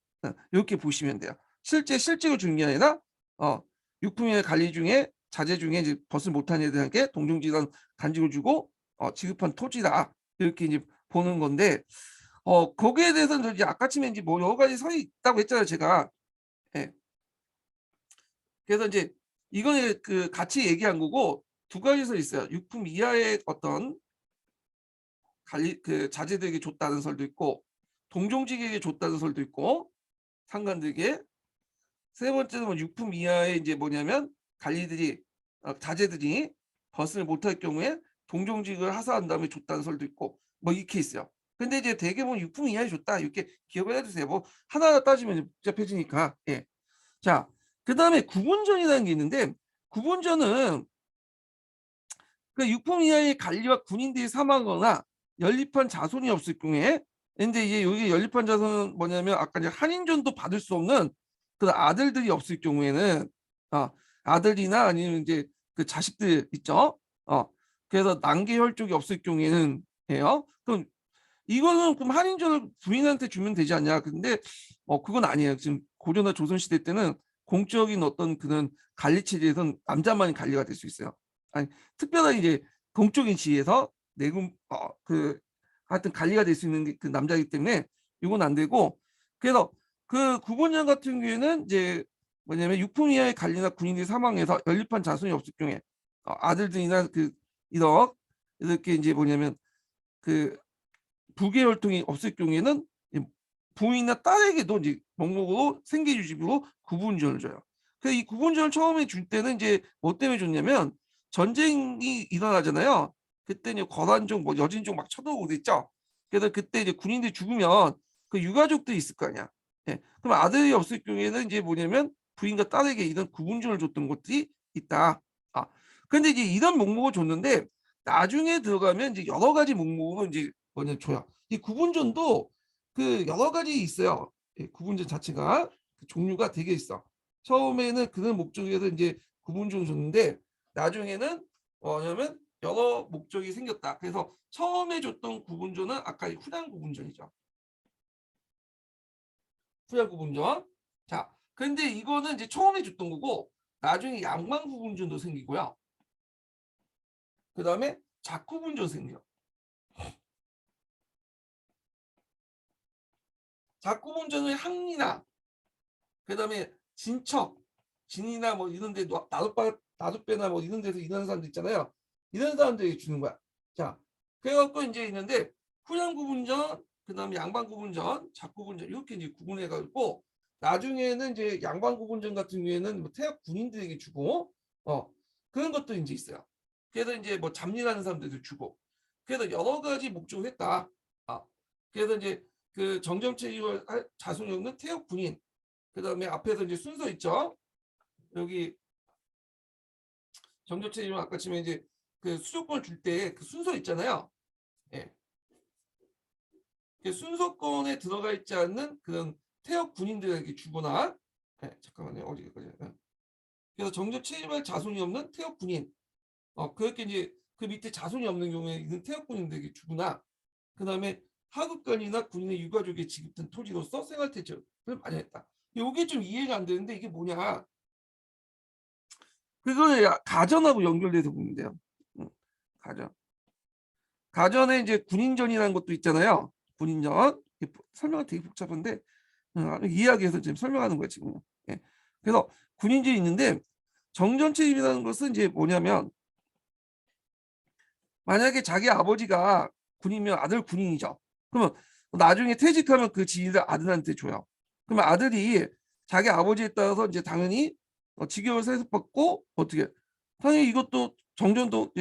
이렇게 보시면 돼요. 실제 실직을 주는 게 아니라 6품 이하의 관리 중에 자제 중에 이제 벗을 못한 애들에게 동정직이란 간직을 주고 지급한 토지다. 이렇게 이제 보는 건데 거기에 대해서는 이제 아까 치면 이제 뭐 여러 가지 선이 있다고 했잖아요, 제가. 예. 그래서 이제 이거는 그 같이 얘기한 거고 두 가지 설 있어요. 육품 이하의 어떤 관리 그 자제들에게 줬다는 설도 있고 동종직에게 줬다는 설도 있고 상관들에게 세 번째는 뭐 육품 이하의 이제 뭐냐면 관리들이 자제들이 벗을 못할 경우에 동종직을 하사한 다음에 줬다는 설도 있고 뭐 이렇게 있어요. 근데 이제 대개 보면 육품 이하에 줬다 이렇게 기억을 해주세요. 뭐 하나하나 따지면 복잡해지니까. 예. 자, 그다음에 구분전이라는 게 있는데 구분전은 그 육품 이하의 관리와 군인들이 사망하거나 연립한 자손이 없을 경우에 근데 이제 여기 연립한 자손은 뭐냐면 아까 이제 한인전도 받을 수 없는 그 아들들이 없을 경우에는 아들이나 아니면 이제 그 자식들 있죠. 그래서 난계 혈족이 없을 경우에는 해요. 그럼 이거는 그럼 한인전을 부인한테 주면 되지 않냐? 근데 그건 아니에요. 지금 고려나 조선 시대 때는 공적인 어떤 그런 관리 체제에서는 남자만이 관리가 될 수 있어요. 아니 특별한 이제 공적인 지위에서 내군 그 하여튼 관리가 될 수 있는 게 그 남자이기 때문에 이건 안 되고 그래서 그 구본전 같은 경우에는 이제 뭐냐면 유품 이하의 관리나 군인들이 사망해서 연립한 자손이 없을 경우에 아들들이나 그 이렇게 이제 뭐냐면 그 부계혈통이 없을 경우에는 부인이나 딸에게도 이제 목록으로 생계유지비로 구분전을 줘요. 그래서 이 구분전을 처음에 줄 때는 이제 뭐 때문에 줬냐면 전쟁이 일어나잖아요. 그때 이제 거란족 뭐 여진족 막 쳐들어오고 그랬죠. 그래서 그때 이제 군인들이 죽으면 그 유가족들이 있을 거 아니야. 예. 그럼 아들이 없을 경우에는 이제 뭐냐면 부인과 딸에게 이런 구분전을 줬던 것들이 있다. 아, 근데 이제 이런 목록을 줬는데 나중에 들어가면 이제 여러 가지 목록으로 이제 뭐냐 줘요. 이 구분전도 그 여러 가지 있어요. 예, 구분전 자체가 그 종류가 되게 있어. 처음에는 그런 목적에서 이제 구분전을 줬는데 나중에는 뭐냐면 여러 목적이 생겼다. 그래서 처음에 줬던 구분전은 아까 후량 구분전이죠. 후량 구분전. 자, 근데 이거는 이제 처음에 줬던 거고 나중에 양방 구분전도 생기고요. 그 다음에 작구분전 생겨요. 작구분전은 항리나 그다음에 진척, 진이나 뭐 이런 데 나룻배나 뭐 이런 데서 일하는 사람들 있잖아요. 이런 사람들이 주는 거야. 자, 그래갖고 이제 있는데 후량 구분전, 그다음에 양반 구분전, 작구 구분전 이렇게 이제 구분해가지고 나중에는 이제 양반 구분전 같은 경우에는 뭐 태학 군인들에게 주고 그런 것도 이제 있어요. 그래서 이제 뭐 잡일하는 사람들도 주고 그래서 여러 가지 목적을 했다. 그래서 이제 그 정점체이와 자손이 없는 태역 군인 그다음에 앞에서 이제 순서 있죠. 여기 정조체 이름 아까 치면 이제 그 수조권 줄 때 그 순서 있잖아요. 예. 그 순서권에 들어가 있지 않는 그런 태역 군인들에게 주거나 잠깐만요. 어디까지? 그래서 정조체 이름 자손이 없는 태역 군인. 그렇게 이제 그 밑에 자손이 없는 경우에 있는 태역 군인들에게 주거나 그다음에 하급관이나 군인의 유가족에 지급된 토지로서 생활태적을 마련했다. 이게 좀 이해가 안 되는데 이게 뭐냐? 그거는 가전하고 연결돼서 보면 돼요. 가전. 가전에 이제 군인전이라는 것도 있잖아요. 군인전. 설명이 되게 복잡한데 이야기해서 지금 설명하는 거예요 지금. 예. 그래서 군인전이 있는데 정전체임이라는 것은 이제 뭐냐면 만약에 자기 아버지가 군인이면 아들 군인이죠. 그러면 나중에 퇴직하면 그 지위를 아들한테 줘요. 그러면 아들이 자기 아버지에 따라서 이제 당연히 직역을 세습받고 어떻게 당연히 이것도 정전도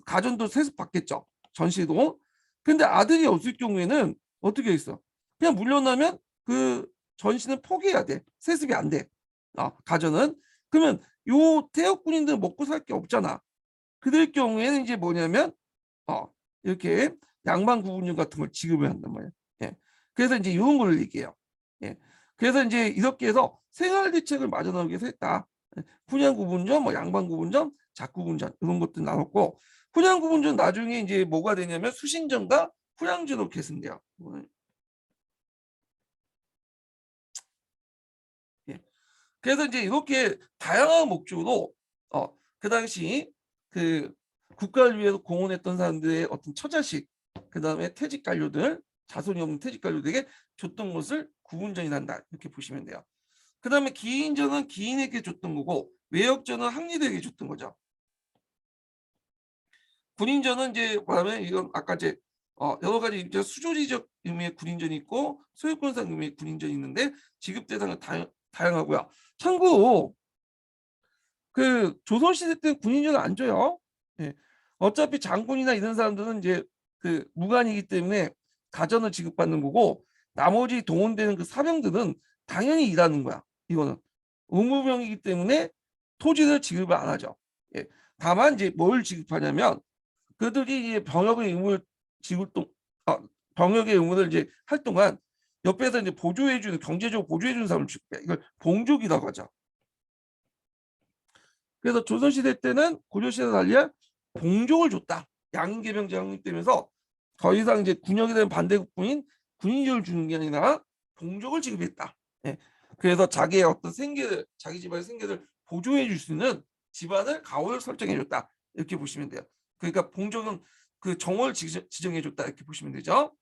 가전도 세습받겠죠. 전시도. 근데 아들이 없을 경우에는 어떻게 있어? 그냥 물려나면 그 전시는 포기해야 돼. 세습이 안 돼. 가전은. 그러면 요 태역 군인들은 먹고 살 게 없잖아. 그들 경우에는 이제 뭐냐면 이렇게 양반 구분율 같은 걸 지급을 한단 말이에요. 예. 그래서 이제 이런 걸 얘기해요. 예. 그래서 이제 이렇게 해서 생활 대책을 마련하기 위해서 했다. 분양 구분전, 뭐 양반 구분전, 작구분전 이런 것도 나눴고 분양 구분전 나중에 이제 뭐가 되냐면 수신전과 분양제로 계승돼요. 예. 그래서 이제 이렇게 다양한 목적으로 그 당시 그 국가를 위해서 공헌했던 사람들의 어떤 처자식, 그 다음에 퇴직 관료들, 자손이 없는 퇴직 관료들에게 줬던 것을 구분전이란다 이렇게 보시면 돼요. 그 다음에 기인전은 기인에게 줬던 거고 외역전은 항리들에게 줬던 거죠. 군인전은 이제 뭐냐면 이건 아까 이제 여러 가지 이제 수조지적 의미의 군인전이 있고 소유권상 의미의 군인전이 있는데 지급 대상은 다양하고요. 참고 그 조선시대 때 군인전을 안 줘요. 예. 어차피 장군이나 이런 사람들은 이제 그 무관이기 때문에 가전을 지급받는 거고 나머지 동원되는 그 사병들은 당연히 일하는 거야. 이거는 의무병이기 때문에 토지를 지급을 안 하죠. 예. 다만 이제 뭘 지급하냐면 그들이 이제 병역의 의무를 지급 동 병역의 의무를 이제 할 동안 옆에서 이제 보조해주는 경제적으로 보조해주는 사람을 지급해. 이걸 봉족이라고 하죠. 그래서 조선시대 때는 고려시대와 달리 봉족을 줬다. 양계병제 확립되면서 더 이상 이제 군역에 대한 반대국부인 군인제를 주는 게 아니라 봉족을 지급했다. 예. 그래서 자기의 어떤 생계를 자기 집안의 생계를 보조해 줄 수 있는 집안을 가오를 설정해 줬다. 이렇게 보시면 돼요. 그러니까 봉족은 그 정월 지정해 줬다. 이렇게 보시면 되죠.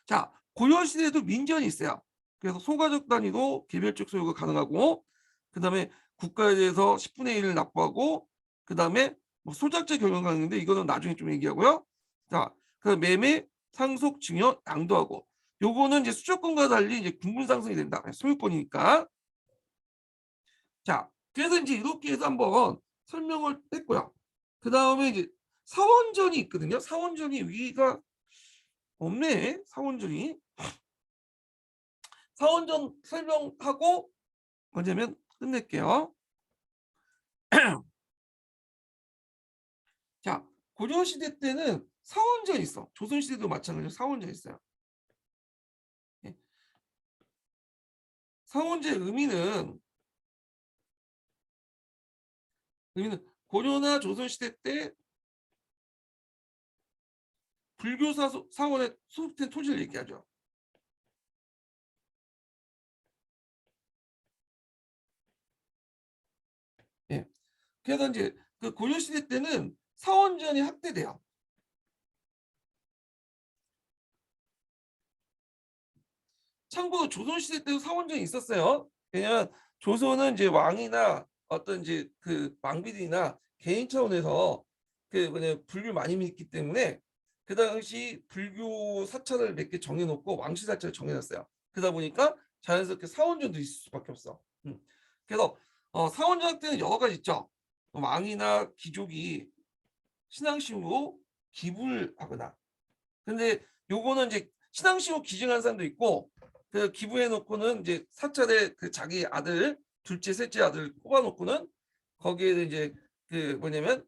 자, 고려시대에도 민전이 있어요. 그래서 소가족 단위도 개별적 소유가 가능하고, 그다음에 국가에 대해서 10분의 1을 납부하고, 그다음에 뭐 소작제 경영가 있는데 이거는 나중에 좀 얘기하고요. 자, 그 매매, 상속, 증여, 양도하고 요거는 이제 수조권과 달리 이제 분분 상승이 된다. 소유권이니까. 자, 그래서 이제 이렇게 해서 한번 설명을 했고요. 그다음에 이제 사원전이 있거든요. 사원전이 위가 없네. 사원전이. 사원전 설명하고 뭐냐면 끝낼게요. 자, 고려시대 때는 사원전이 있어. 조선시대도 마찬가지로 사원전이 있어요. 예. 사원제의 의미는 고려나 조선시대 때 불교 사원에 소속된 토지를 얘기하죠. 예. 그래서 이제 그 고려시대 때는 사원전이 확대돼요. 참고로 조선시대 때도 사원전이 있었어요. 왜냐면 조선은 이제 왕이나 어떤 이제 그 왕비들이나 개인 차원에서 그 뭐냐 불교를 많이 믿기 때문에 그 당시 불교 사찰을 몇 개 정해놓고 왕실 사찰을 정해놨어요. 그러다 보니까 자연스럽게 사원전도 있을 수밖에 없어. 그래서 사원전 때는 여러 가지 있죠. 왕이나 귀족이 신앙심으로 기부를 하거나. 근데 요거는 이제 신앙심으로 기증한 사람도 있고 그 기부해 놓고는 이제 사찰에 그 자기 아들 둘째 셋째 아들 꼽아 놓고는 거기에 이제 그 뭐냐면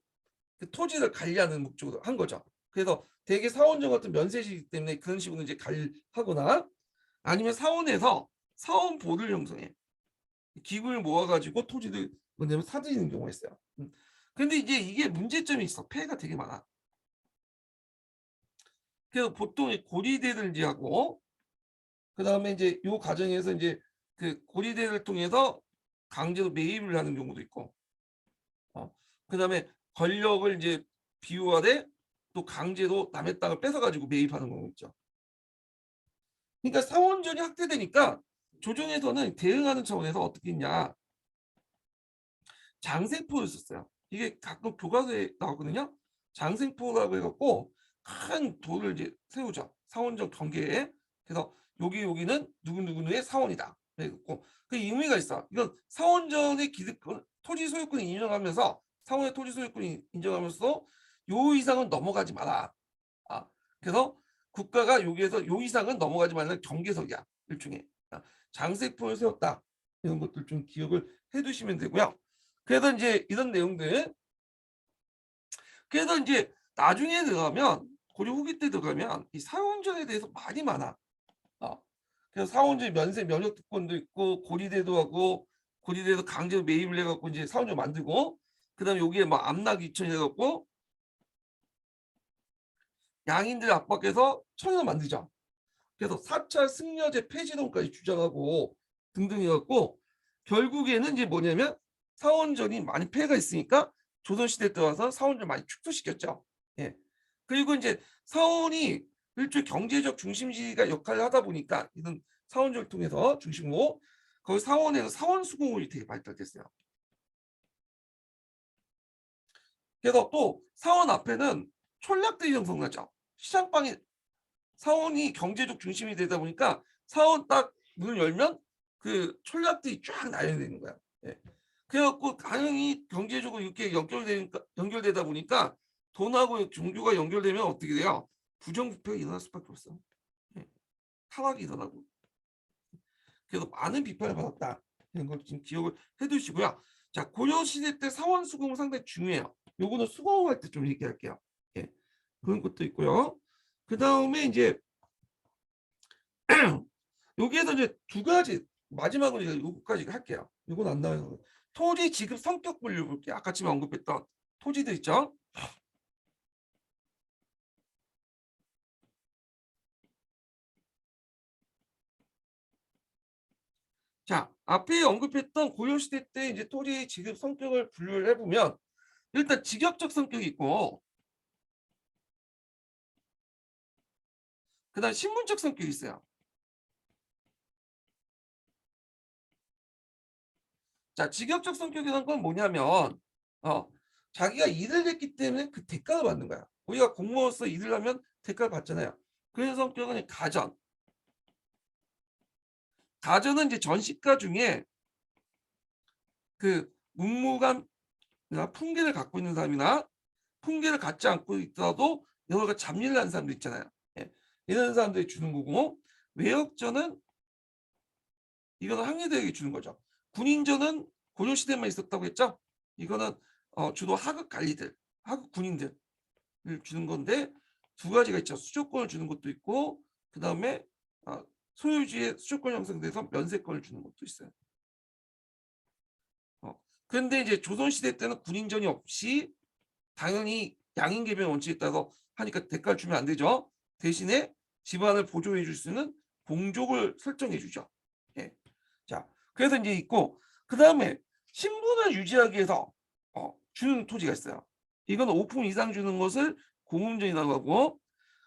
그 토지를 관리하는 목적으로 한 거죠. 그래서 대개 사원전 같은 면세시기 때문에 그런 식으로 이제 관리하거나 아니면 사원에서 사원보를 형성해 기부를 모아가지고 토지를 뭐냐면 사들이는 경우가 있어요. 근데 이제 이게 문제점이 있어. 폐해가 되게 많아. 그래서 보통 고리대를 이제 하고 그다음에 이제 요 과정에서 이제 그 고리대를 통해서 강제로 매입을 하는 경우도 있고, 그다음에 권력을 이제 비유하되 또 강제로 남의 땅을 뺏어가지고 매입하는 경우 있죠. 그러니까 사원전이 확대되니까 조정에서는 대응하는 차원에서 어떻게 했냐, 장생포를 썼어요. 이게 가끔 교과서에 나오거든요. 장생포라고 해갖고 큰 돌을 이제 세우죠. 사원전 경계에. 그래서 여기는 누구누구의 사원이다. 그래갖고 그 의미가 있어. 이건 사원전의 기득권, 토지 소유권을 인정하면서 사원의 토지 소유권을 인정하면서 요 이상은 넘어가지 마라. 그래서 국가가 여기에서 요 이상은 넘어가지 말라는 경계석이야. 일종의. 장생포를 세웠다. 이런 것들 좀 기억을 해두시면 되고요. 그래서 이제 이런 내용들. 그래서 이제 나중에 들어가면 고려 후기 때 들어가면 이 사원전에 대해서 말이 많아. 그래서 사원전 면세 면역 특권도 있고 고리대도 하고 고리대도 강제로 매입을 해갖고 이제 사원전 만들고 그다음에 여기에 막 암락 이천 해갖고 양인들 압박해서 청년 만들죠. 그래서 사찰 승려제 폐지론까지 주장하고 등등 해갖고 결국에는 이제 뭐냐면 사원전이 많이 폐해가 있으니까 조선시대 때 와서 사원전 많이 축소시켰죠. 예. 그리고 이제 사원이 일종의 경제적 중심지가 역할을 하다 보니까 이런 사원전을 통해서 중심으로 거기 사원에서 사원 수공업이 되게 발달됐어요. 그래서 또 사원 앞에는 촌략들이 형성나죠. 시장방이 사원이 경제적 중심이 되다 보니까 사원 딱 문을 열면 그 촌략들이 쫙 나열되는 거야. 예. 그래갖고 당연히 경제적으로 이렇게 연결되다 보니까 돈하고 종교가 연결되면 어떻게 돼요? 부정부패가 일어날 수밖에 없어. 예. 타락이 일어나고. 그래서 많은 비판을 받았다. 이런 걸 지금 기억을 해두시고요. 자, 고려 시대 때 사원 수공은 상당히 중요해요. 요거는 수공할 때 좀 얘기할게요. 예. 그런 것도 있고요. 그 다음에 이제 여기에서 이제 두 가지 마지막으로 요거까지 할게요. 요건 안 나와요. 토지 지급 성격 분류 볼게요. 아까 지금 언급했던 토지들 있죠. 자, 앞에 언급했던 고려시대 때 이제 토지 지급 성격을 분류를 해보면 일단 직역적 성격이 있고 그다음 신분적 성격이 있어요. 자, 직역적 성격이라는 건 뭐냐면 자기가 일을 했기 때문에 그 대가를 받는 거야. 우리가 공무원으로서 일을 하면 대가를 받잖아요. 그런 성격은 가전. 가전은 이제 전시가 중에 그 문무감이나 풍계를 갖고 있는 사람이나 풍계를 갖지 않고 있더라도 여러 가지 잡일을 하는 사람들 있잖아요. 예. 이런 사람들이 주는 거고, 외역전은 이거는 항해대에게 주는 거죠. 군인전은 고려시대만 있었다고 했죠. 이거는 주로 하급 관리들, 하급 군인들을 주는 건데 두 가지가 있죠. 수조권을 주는 것도 있고, 그 다음에 소유주의 수조권 형성돼서 면세권을 주는 것도 있어요. 그런데 이제 조선시대 때는 군인전이 없이 당연히 양인계명 원칙에 따라서 하니까 대가를 주면 안 되죠. 대신에 집안을 보조해 줄 수 있는 공족을 설정해 주죠. 예. 자, 그래서 이제 있고, 그 다음에 신분을 유지하기 위해서 주는 토지가 있어요. 이건 5품 이상 주는 것을 공음전이라고 하고,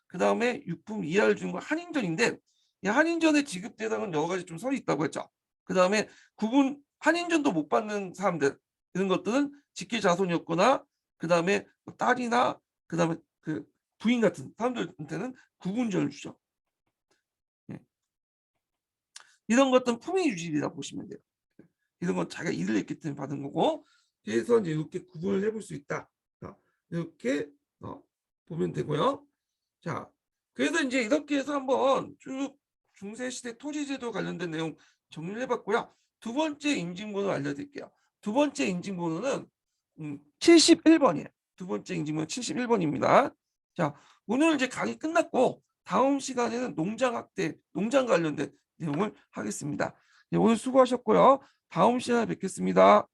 그 다음에 6품 이하를 주는 건 한인전인데, 이 한인전의 지급 대상은 여러 가지 좀 설이 있다고 했죠. 그 다음에 한인전도 못 받는 사람들, 이런 것들은 직계 자손이었거나, 그 다음에 딸이나, 그 다음에 그 부인 같은 사람들한테는 구분전을 주죠. 예. 이런 것들은 품위 유지이라 보시면 돼요. 이런 건 자기가 일을 했기 때문에 받은 거고, 그래서 이제 이렇게 구분을 해볼 수 있다. 이렇게 보면 되고요. 자, 그래서 이제 이렇게 해서 한번 쭉 중세시대 토지제도 관련된 내용 정리를 해봤고요. 두 번째 인증번호 알려드릴게요. 두 번째 인증번호는 71번이에요. 두 번째 인증번호 71번입니다. 자, 오늘 이제 강의 끝났고 다음 시간에는 농장학대, 농장 관련된 내용을 하겠습니다. 네, 오늘 수고하셨고요. 다음 시간에 뵙겠습니다.